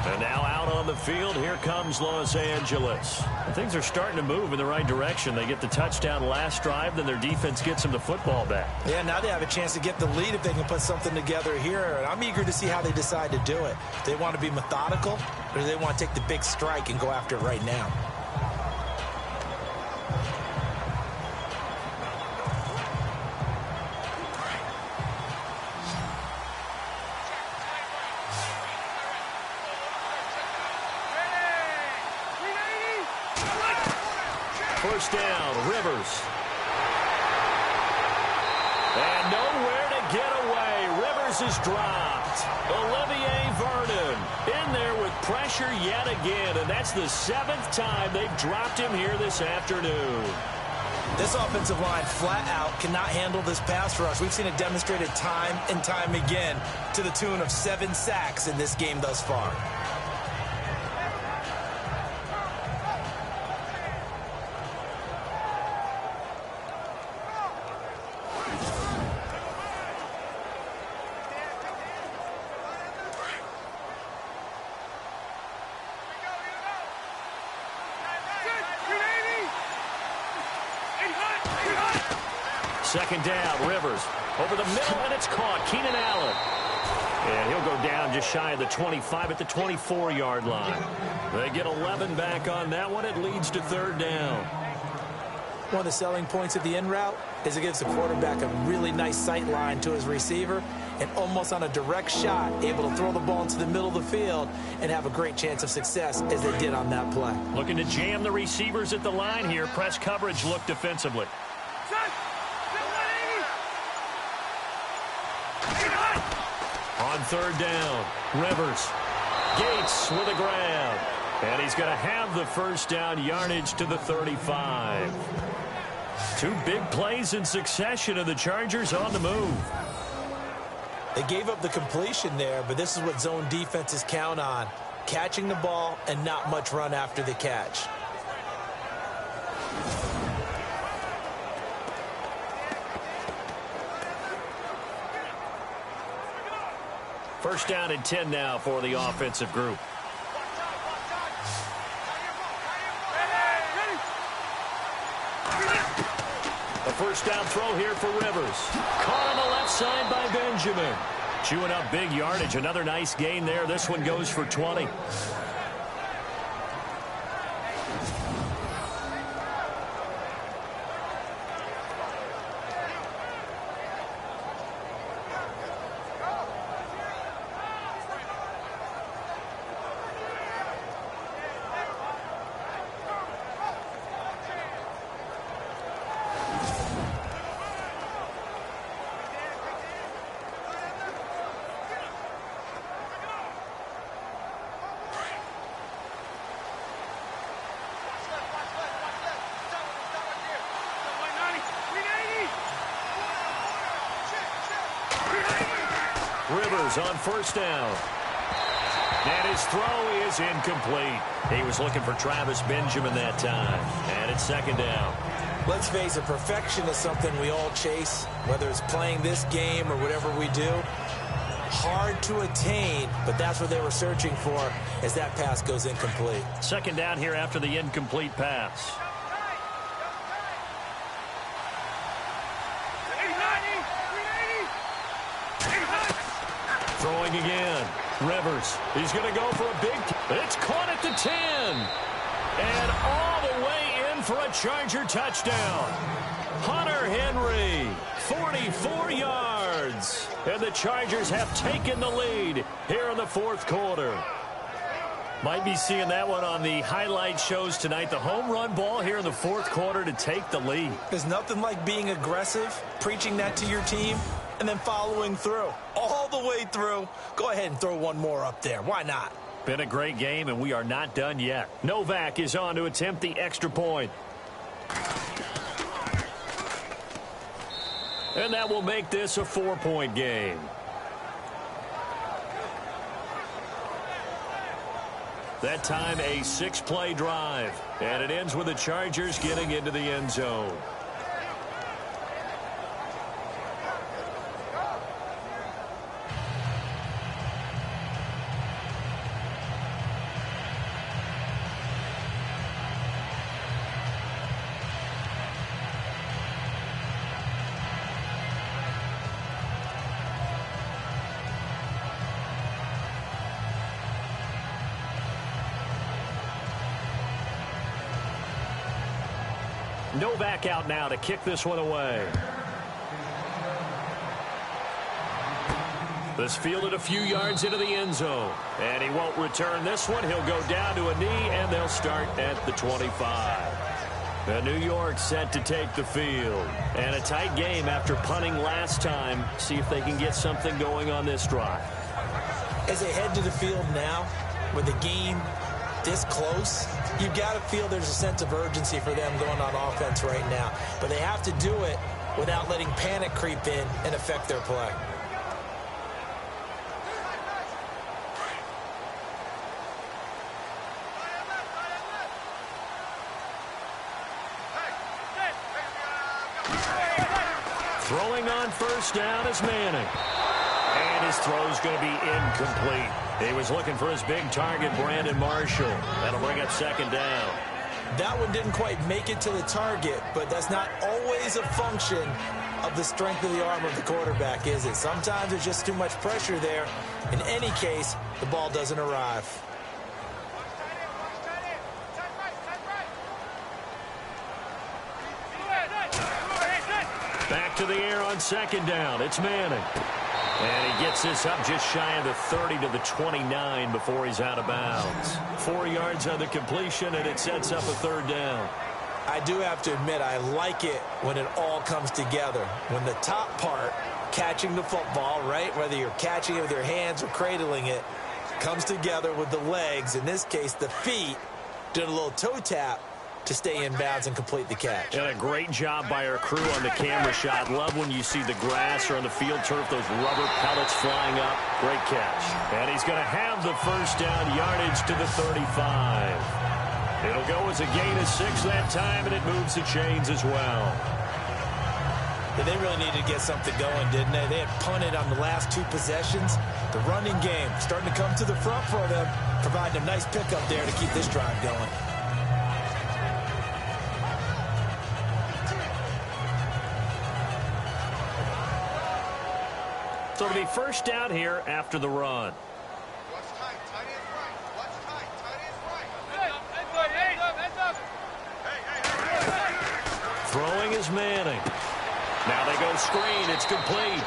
And now out on the field, here comes Los Angeles. And things are starting to move in the right direction. They get the touchdown last drive, then their defense gets them the football back. Yeah, now they have a chance to get the lead if they can put something together here. And I'm eager to see how they decide to do it. Do they want to be methodical, or do they want to take the big strike and go after it right now? First down, Rivers. And nowhere to get away. Rivers is dropped. Olivier Vernon in there with pressure yet again. And that's the 7th time they've dropped him here this afternoon. This offensive line flat out cannot handle this pass rush. We've seen it demonstrated time and time again to the tune of 7 sacks in this game thus far. Second down, Rivers over the middle, and it's caught. Keenan Allen. And he'll go down just shy of the 25 at the 24-yard line. They get 11 back on that one. It leads to 3rd down. One of the selling points of the in route is it gives the quarterback a really nice sight line to his receiver, and almost on a direct shot, able to throw the ball into the middle of the field and have a great chance of success as they did on that play. Looking to jam the receivers at the line here. Press coverage look defensively. On 3rd down, Rivers. Gates with a grab. And he's going to have the first down yardage to the 35. 2 big plays in succession, and the Chargers on the move. They gave up the completion there, but this is what zone defenses count on. Catching the ball and not much run after the catch. First down and 10 now for the offensive group. A first down throw here for Rivers. Caught on the left side by Benjamin. Chewing up big yardage. Another nice gain there. This one goes for 20. Rivers on first down. And his throw is incomplete. He was looking for Travis Benjamin that time. And it's second down. Let's face it, perfection is something we all chase, whether it's playing this game or whatever we do. Hard to attain, but that's what they were searching for as that pass goes incomplete. Second down here after the incomplete pass. Throwing again. Rivers. He's going to go for a big... It's caught at the 10. And all the way in for a Charger touchdown. Hunter Henry, 44 yards. And the Chargers have taken the lead here in the fourth quarter. Might be seeing that one on the highlight shows tonight. The home run ball here in the fourth quarter to take the lead. There's nothing like being aggressive, preaching that to your team, and then following through. All the way through. Go ahead and throw one more up there. Why not? Been a great game, and we are not done yet. Novak is on to attempt the extra point. And that will make this a 4-point game. That time a 6-play drive. And it ends with the Chargers getting into the end zone. Novak out now to kick this one away. This fielded a few yards into the end zone. And he won't return this one. He'll go down to a knee, and they'll start at the 25. The New York set to take the field. And a tight game after punting last time. See if they can get something going on this drive. As they head to the field now, with the game this close, you've got to feel there's a sense of urgency for them going on offense right now. But they have to do it without letting panic creep in and affect their play. Throwing on first down is Manning. And his throw's going to be incomplete. He was looking for his big target, Brandon Marshall. That'll bring up second down. That one didn't quite make it to the target, but that's not always a function of the strength of the arm of the quarterback, is it? Sometimes there's just too much pressure there. In any case, the ball doesn't arrive. Back to the air on second down. It's Manning. And he gets this up just shy of the 30 to the 29 before he's out of bounds. 4 yards on the completion, and it sets up a third down. I do have to admit, I like it when it all comes together. When the top part, catching the football, right, whether you're catching it with your hands or cradling it, comes together with the legs, in this case the feet, doing a little toe tap to stay in bounds and complete the catch. And a great job by our crew on the camera shot. Love when you see the grass or on the field turf, those rubber pellets flying up. Great catch. And he's going to have the first down, yardage to the 35. It'll go as a gain of 6 that time, and it moves the chains as well. Yeah, they really needed to get something going, didn't they? They had punted on the last 2 possessions. The running game starting to come to the front for them, providing a nice pickup there to keep this drive going. So it'll be first down here after the run. Throwing is Manning. Now they go screen. It's complete.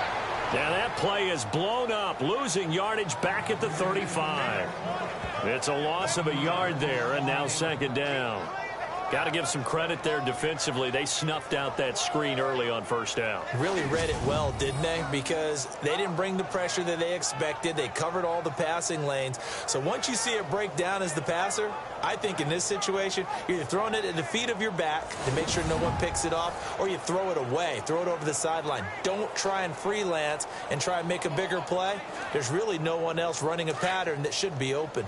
Now that play is blown up, losing yardage back at the 35. It's a loss of a yard there, and now second down. Got to give some credit there defensively. They snuffed out that screen early on first down. Really read it well, didn't they? Because they didn't bring the pressure that they expected. They covered all the passing lanes. So once you see it break down as the passer, I think in this situation, you're either throwing it at the feet of your back to make sure no one picks it off, or you throw it away, throw it over the sideline. Don't try and freelance and try and make a bigger play. There's really no one else running a pattern that should be open.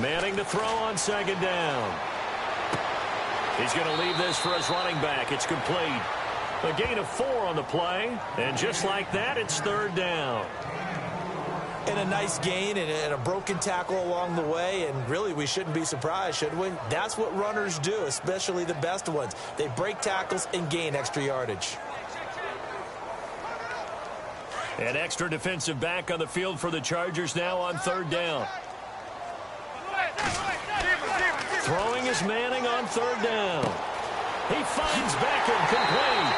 Manning to throw on second down. He's going to leave this for his running back. It's complete. A gain of 4 on the play. And just like that, it's third down. And a nice gain and a broken tackle along the way. And really, we shouldn't be surprised, should we? That's what runners do, especially the best ones. They break tackles and gain extra yardage. An extra defensive back on the field for the Chargers now on third down. Throwing is Manning on third down. He finds Beckham complete.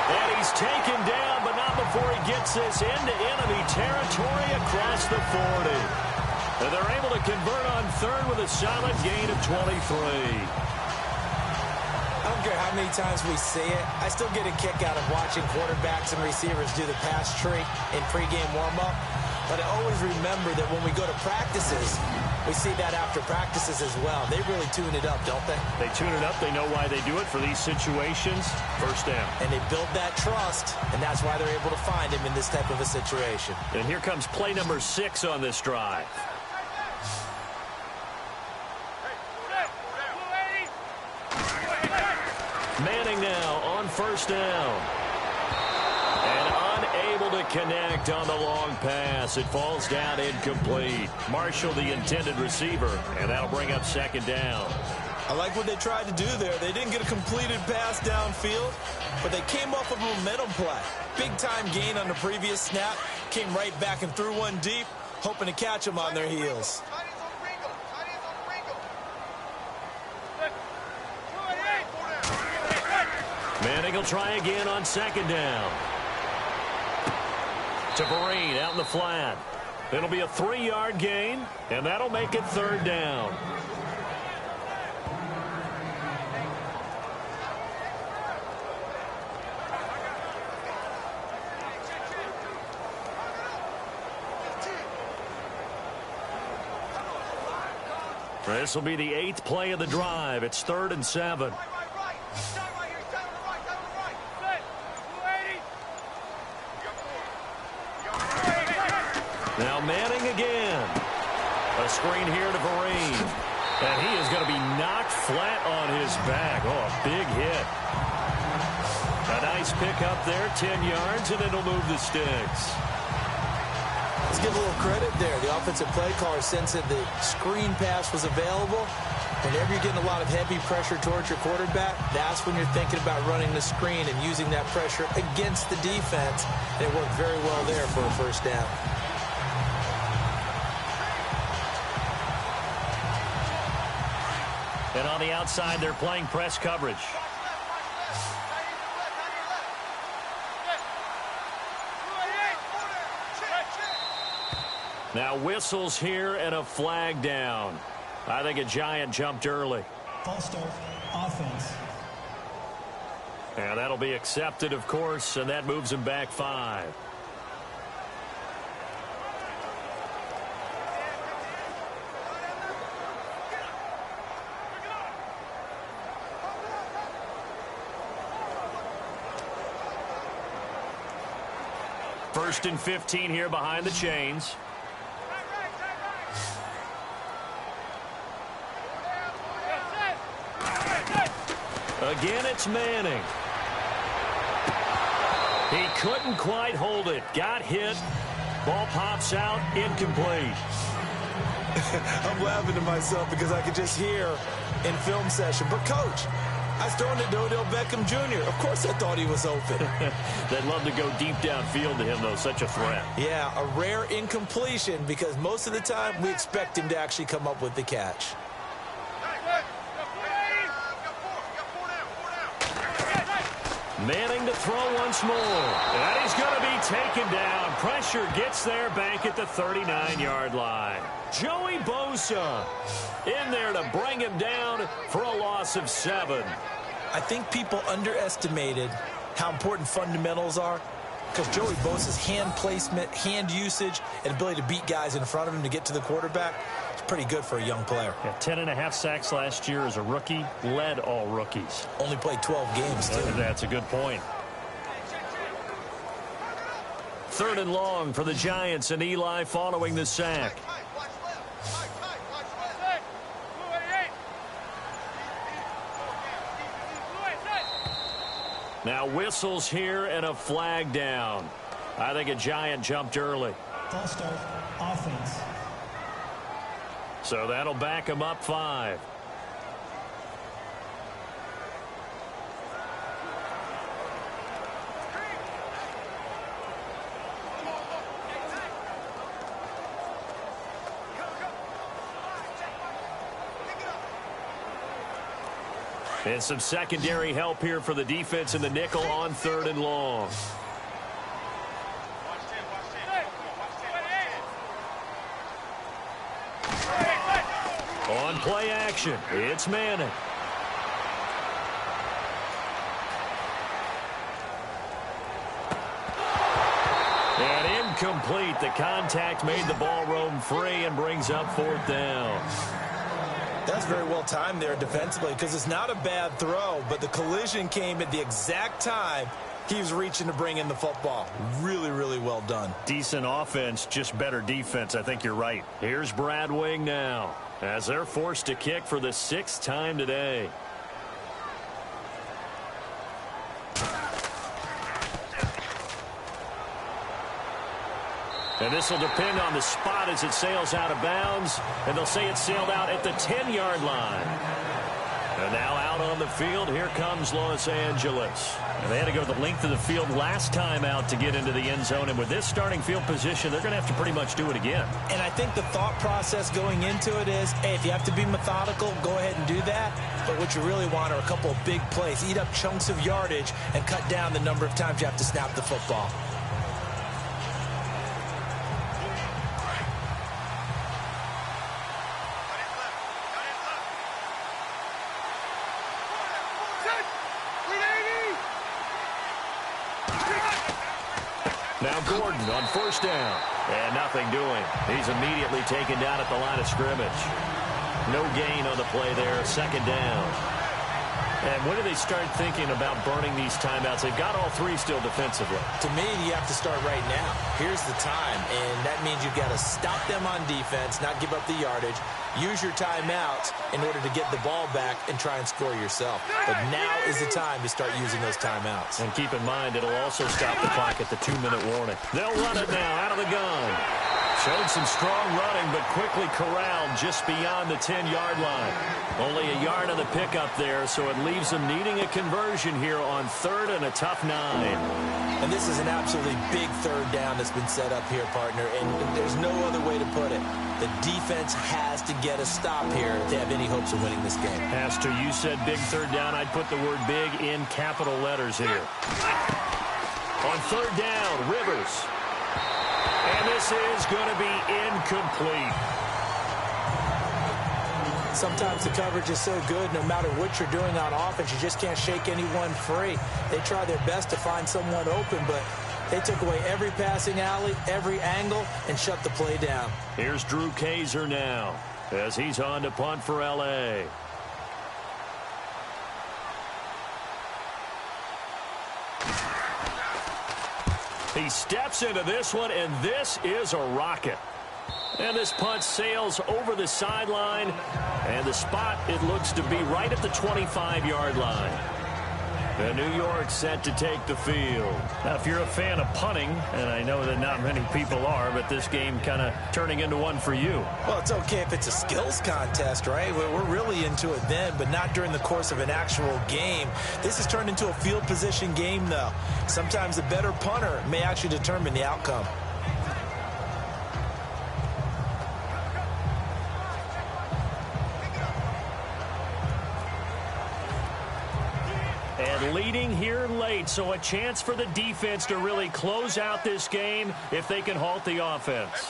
And he's taken down, but not before he gets this into enemy territory across the 40. And they're able to convert on third with a solid gain of 23. I don't care how many times we see it. I still get a kick out of watching quarterbacks and receivers do the pass tree in pregame warm-up. But I always remember that when we go to practices, we see that after practices as well. They really tune it up, don't they? They tune it up. They know why they do it for these situations. First down. And they build that trust, and that's why they're able to find him in this type of a situation. And here comes play number 6 on this drive. Manning now on first down. And unable to connect on the long pass. It falls down incomplete. Marshall, the intended receiver, and that'll bring up second down. I like what they tried to do there. They didn't get a completed pass downfield, but they came off of a momentum play. Big-time gain on the previous snap. Came right back and threw one deep, hoping to catch them on their heels. Manning will try again on second down. To Vereen out in the flat. It'll be a 3-yard gain, and that'll make it third down. This will be the 8th play of the drive. It's 3rd and 7. Now Manning again. A screen here to Vereen. And he is going to be knocked flat on his back. Oh, a big hit. A nice pick up there, 10 yards, and it'll move the sticks. Let's give a little credit there. The offensive play caller sensed that the screen pass was available. Whenever you're getting a lot of heavy pressure towards your quarterback, that's when you're thinking about running the screen and using that pressure against the defense. And it worked very well there for a first down. And on the outside, they're playing press coverage. Now whistles here and a flag down. I think a Giant jumped early. False start, offense. And that'll be accepted, of course, and that moves him back 5. First and 15 here behind the chains. Again, it's Manning. He couldn't quite hold it. Got hit. Ball pops out. Incomplete. I'm laughing to myself because I could just hear in film session. But, Coach, I was throwing it to Odell Beckham Jr. Of course I thought he was open. They'd love to go deep downfield to him, though. Such a threat. Yeah, a rare incompletion because most of the time we expect him to actually come up with the catch. Manning to throw once more. And he's going to be taken down. Pressure gets there back at the 39-yard line. Joey Bosa in there to bring him down for a loss of 7. I think people underestimated how important fundamentals are, because Joey Bosa's hand placement, hand usage, and ability to beat guys in front of him to get to the quarterback is pretty good for a young player. Yeah, 10.5 sacks last year as a rookie, led all rookies. Only played 12 games, too. That's a good point. 3rd and long for the Giants, and Eli following the sack. Now whistles here and a flag down. I think a Giant jumped early. False start, offense. So that'll back him up 5. And some secondary help here for the defense in the nickel on 3rd and long. On play action, it's Manning. And incomplete. The contact made the ball roam free and brings up 4th down. That's very well timed there defensively, because it's not a bad throw, but the collision came at the exact time he was reaching to bring in the football. Really, really well done. Decent offense, just better defense. I think you're right. Here's Brad Wing now, as they're forced to kick for the 6th time today. And this will depend on the spot as it sails out of bounds. And they'll say it sailed out at the 10-yard line. And now out on the field, here comes Los Angeles. And they had to go the length of the field last time out to get into the end zone. And with this starting field position, they're going to have to pretty much do it again. And I think the thought process going into it is, hey, if you have to be methodical, go ahead and do that. But what you really want are a couple of big plays. Eat up chunks of yardage and cut down the number of times you have to snap the football. Now Gordon on 1st down. And nothing doing. He's immediately taken down at the line of scrimmage. No gain on the play there. 2nd down. And when do they start thinking about burning these timeouts? They've got all 3 still defensively. To me, you have to start right now. Here's the time, and that means you've got to stop them on defense, not give up the yardage, use your timeouts in order to get the ball back and try and score yourself. But now is the time to start using those timeouts. And keep in mind, it'll also stop the clock at the 2-minute warning. They'll run it now out of the gun. Showed some strong running, but quickly corralled just beyond the 10-yard line. Only a yard on the pickup there, so it leaves them needing a conversion here on 3rd and a tough 9. And this is an absolutely big 3rd down that's been set up here, partner, and there's no other way to put it. The defense has to get a stop here if they have any hopes of winning this game. Has to. You said big 3rd down. I'd put the word big in capital letters here. On 3rd down, Rivers. And this is going to be incomplete. Sometimes the coverage is so good, no matter what you're doing on offense, you just can't shake anyone free. They try their best to find someone open, but they took away every passing alley, every angle, and shut the play down. Here's Drew Kaiser now, as he's on to punt for L.A. He steps into this one, and this is a rocket. And this punt sails over the sideline, and the spot, it looks to be right at the 25-yard line. And New York set to take the field. Now, if you're a fan of punting, and I know that not many people are, but this game kind of turning into one for you. Well, it's okay if it's a skills contest, right? We're really into it then, but not during the course of an actual game. This has turned into a field position game, though. Sometimes the better punter may actually determine the outcome. And leading here late, so a chance for the defense to really close out this game if they can halt the offense.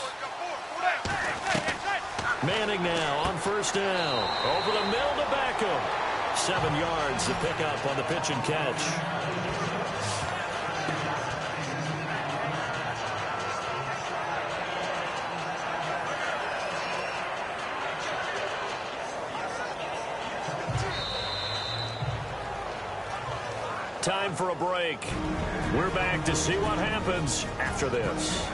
Manning now on first down. Over the middle to Beckham. 7 yards to pick up on the pitch and catch. Time for a break. We're back to see what happens after this.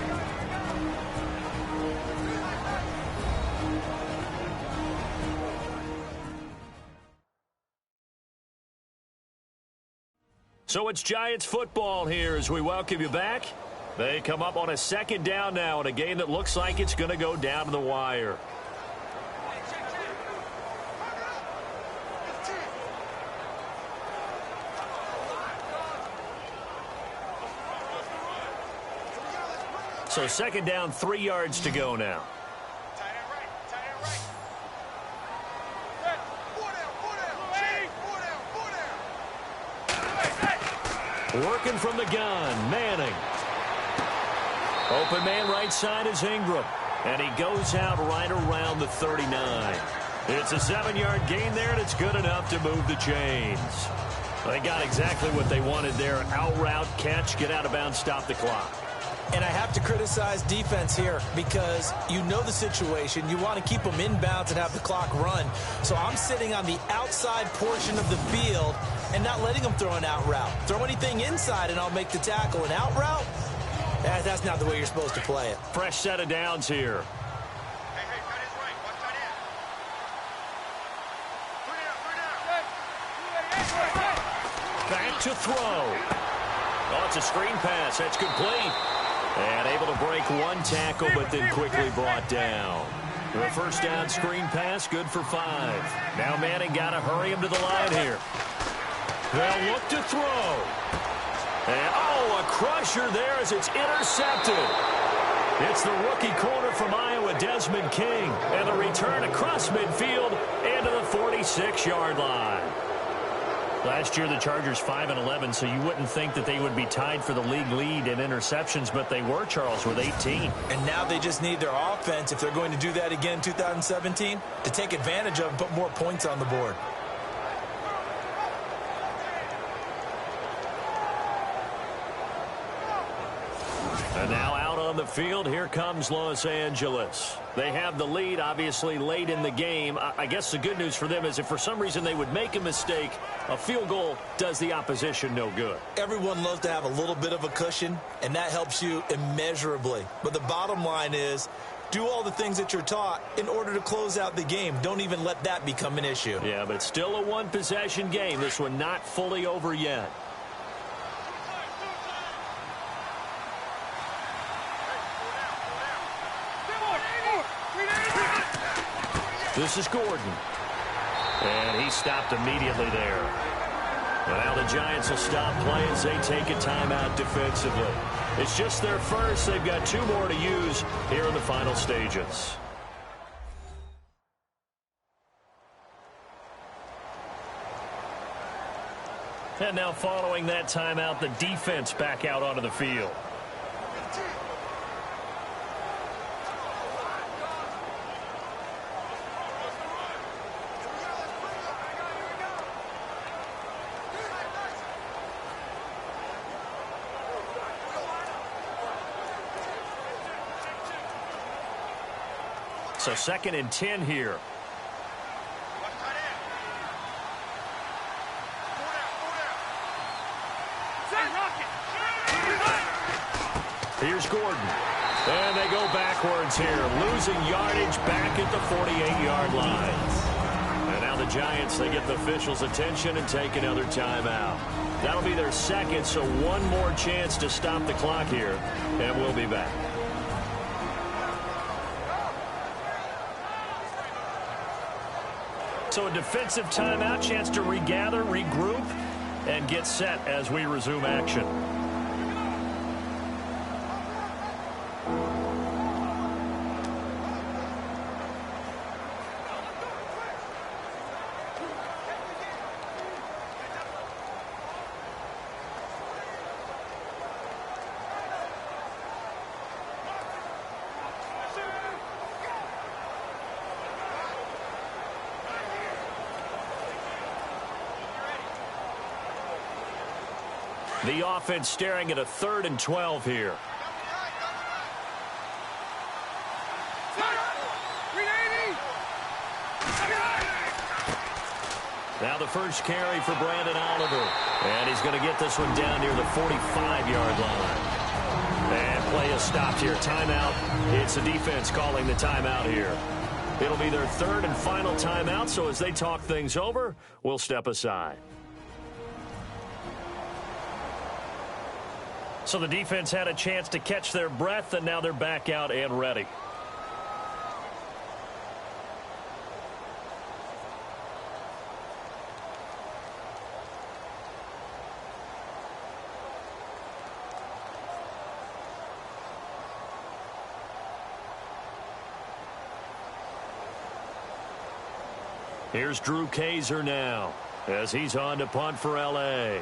So it's Giants football here as we welcome you back. They come up on a second down now in a game that looks like it's going to go down to the wire. So second down, 3 yards to go now. Working from the gun, Manning. Open man right side is Ingram. And he goes out right around the 39. It's a 7-yard gain there, and it's good enough to move the chains. They got exactly what they wanted there. Out route, catch, get out of bounds, stop the clock. And I have to criticize defense here because you know the situation. You want to keep them inbounds and have the clock run. So I'm sitting on the outside portion of the field and not letting them throw an out route. Throw anything inside and I'll make the tackle. An out route? That's not the way you're supposed to play it. Fresh set of downs here. Back to throw. Oh, it's a screen pass. That's complete. And able to break one tackle, but then quickly brought down. The first down screen pass, good for 5. Now Manning got to hurry him to the line here. They'll look to throw. And, a crusher there as it's intercepted. It's the rookie corner from Iowa, Desmond King. And the return across midfield and to the 46-yard line. Last year, the Chargers 5-11, so you wouldn't think that they would be tied for the league lead in interceptions, but they were, Charles, with 18. And now they just need their offense, if they're going to do that again in 2017, to take advantage of and put more points on the board. And now out on the field, here comes Los Angeles. They have the lead, obviously, late in the game. I guess the good news for them is if for some reason they would make a mistake, a field goal does the opposition no good. Everyone loves to have a little bit of a cushion, and that helps you immeasurably. But the bottom line is, do all the things that you're taught in order to close out the game. Don't even let that become an issue. Yeah, but it's still a one-possession game. This one not fully over yet. This is Gordon. And he stopped immediately there. And now the Giants will stop play as they take a timeout defensively. It's just their first. They've got 2 more to use here in the final stages. And now following that timeout, the defense back out onto the field. So 2nd and 10 here. Here's Gordon. And they go backwards here, losing yardage back at the 48-yard line. And now the Giants, they get the officials' attention and take another timeout. That'll be their 2nd, so 1 more chance to stop the clock here, and we'll be back. So a defensive timeout, chance to regather, regroup, and get set as we resume action. The offense staring at a 3rd and 12 here. Now the first carry for Brandon Oliver. And he's going to get this one down near the 45-yard line. And play is stopped here. Timeout. It's the defense calling the timeout here. It'll be their 3rd and final timeout, so as they talk things over, we'll step aside. So the defense had a chance to catch their breath, and now they're back out and ready. Here's Drew Kaiser now as he's on to punt for L.A.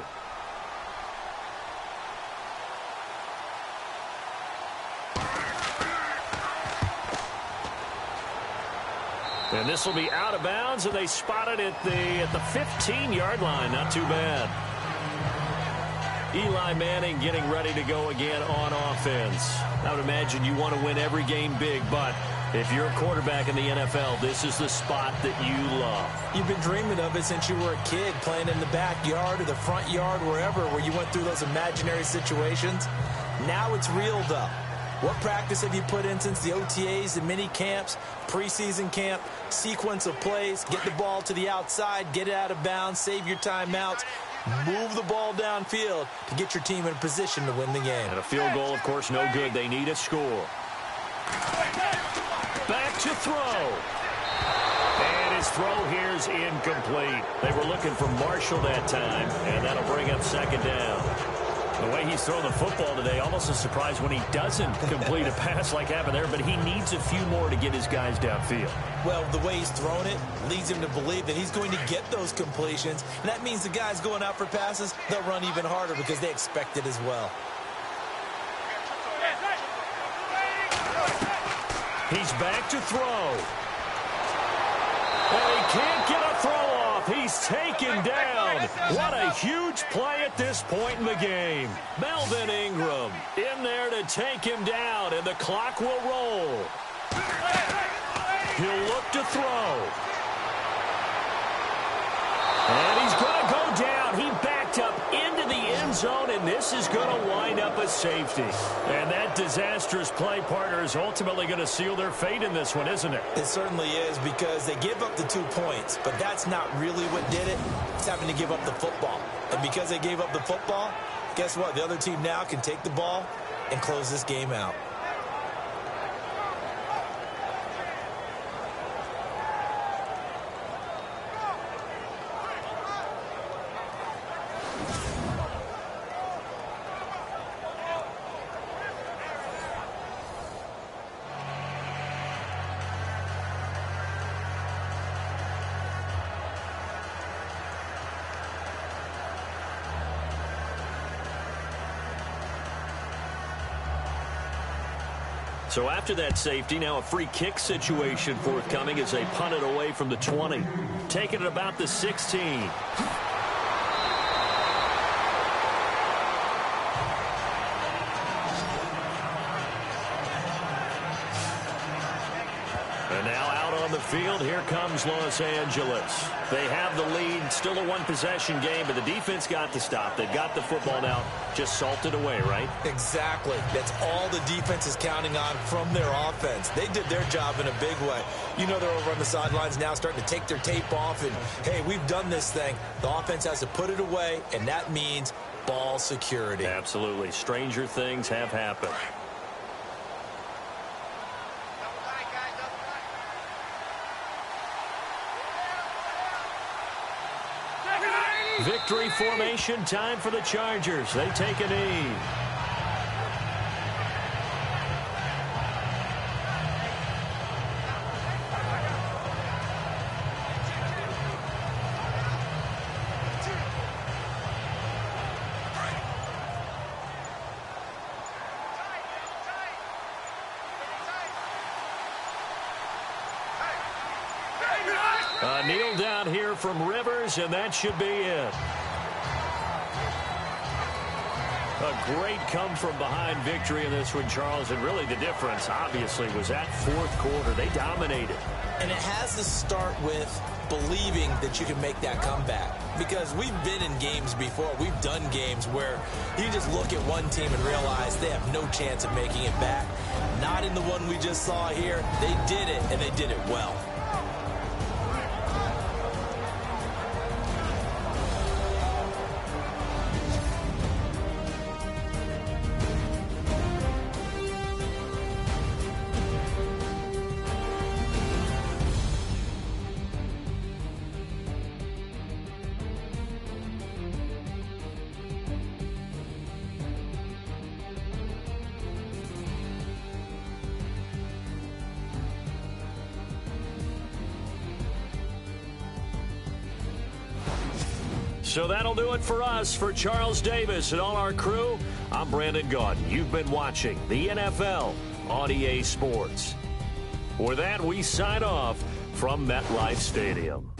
And this will be out of bounds, and they spot it at the 15-yard line. Not too bad. Eli Manning getting ready to go again on offense. I would imagine you want to win every game big, but if you're a quarterback in the NFL, this is the spot that you love. You've been dreaming of it since you were a kid, playing in the backyard or the front yard, wherever, where you went through those imaginary situations. Now it's real, though. What practice have you put in since the OTAs, the mini camps, preseason camp, sequence of plays, get the ball to the outside, get it out of bounds, save your timeouts, move the ball downfield to get your team in a position to win the game. And a field goal, of course, no good. They need a score. Back to throw. And his throw here is incomplete. They were looking for Marshall that time, and that'll bring up 2nd down. The way he's thrown the football today, almost a surprise when he doesn't complete a pass like happened there, but he needs a few more to get his guys downfield. Well, the way he's thrown it leads him to believe that he's going to get those completions, and that means the guys going out for passes, they'll run even harder because they expect it as well. He's back to throw. And he can't get a throw off. He's taken down. What a huge play at this point in the game. Melvin Ingram in there to take him down, and the clock will roll. He'll look to throw. And he's going to go down. He backed up into the end zone, and this is going to wind up a safety. And that disastrous play, partner, is ultimately going to seal their fate in this one, isn't it? It certainly is, because they give up the 2 points, but that's not really what did it. It's having to give up the football. And because they gave up the football, guess what? The other team now can take the ball and close this game out. So after that safety, now a free kick situation forthcoming as they punt it away from the 20. Taking it about the 16. And now out on the field, here comes Los Angeles. They have the lead, still a one-possession game, but the defense got the stop. They've got the football now, just salted away, right? Exactly. That's all the defense is counting on from their offense. They did their job in a big way. You know they're over on the sidelines now starting to take their tape off, and, hey, we've done this thing. The offense has to put it away, and that means ball security. Absolutely. Stranger things have happened. Victory formation time for the Chargers. They take a knee. A kneel down here from Rivers, and that should be it. A great come-from-behind victory in this one, Charles, and really the difference, obviously, was that fourth quarter. They dominated. And it has to start with believing that you can make that comeback. Because we've been in games before. We've done games where you just look at one team and realize they have no chance of making it back. Not in the one we just saw here. They did it, and they did it well. So that'll do it for us. For Charles Davis and all our crew, I'm Brandon Gaudin. You've been watching the NFL on EA Sports. For that, we sign off from MetLife Stadium.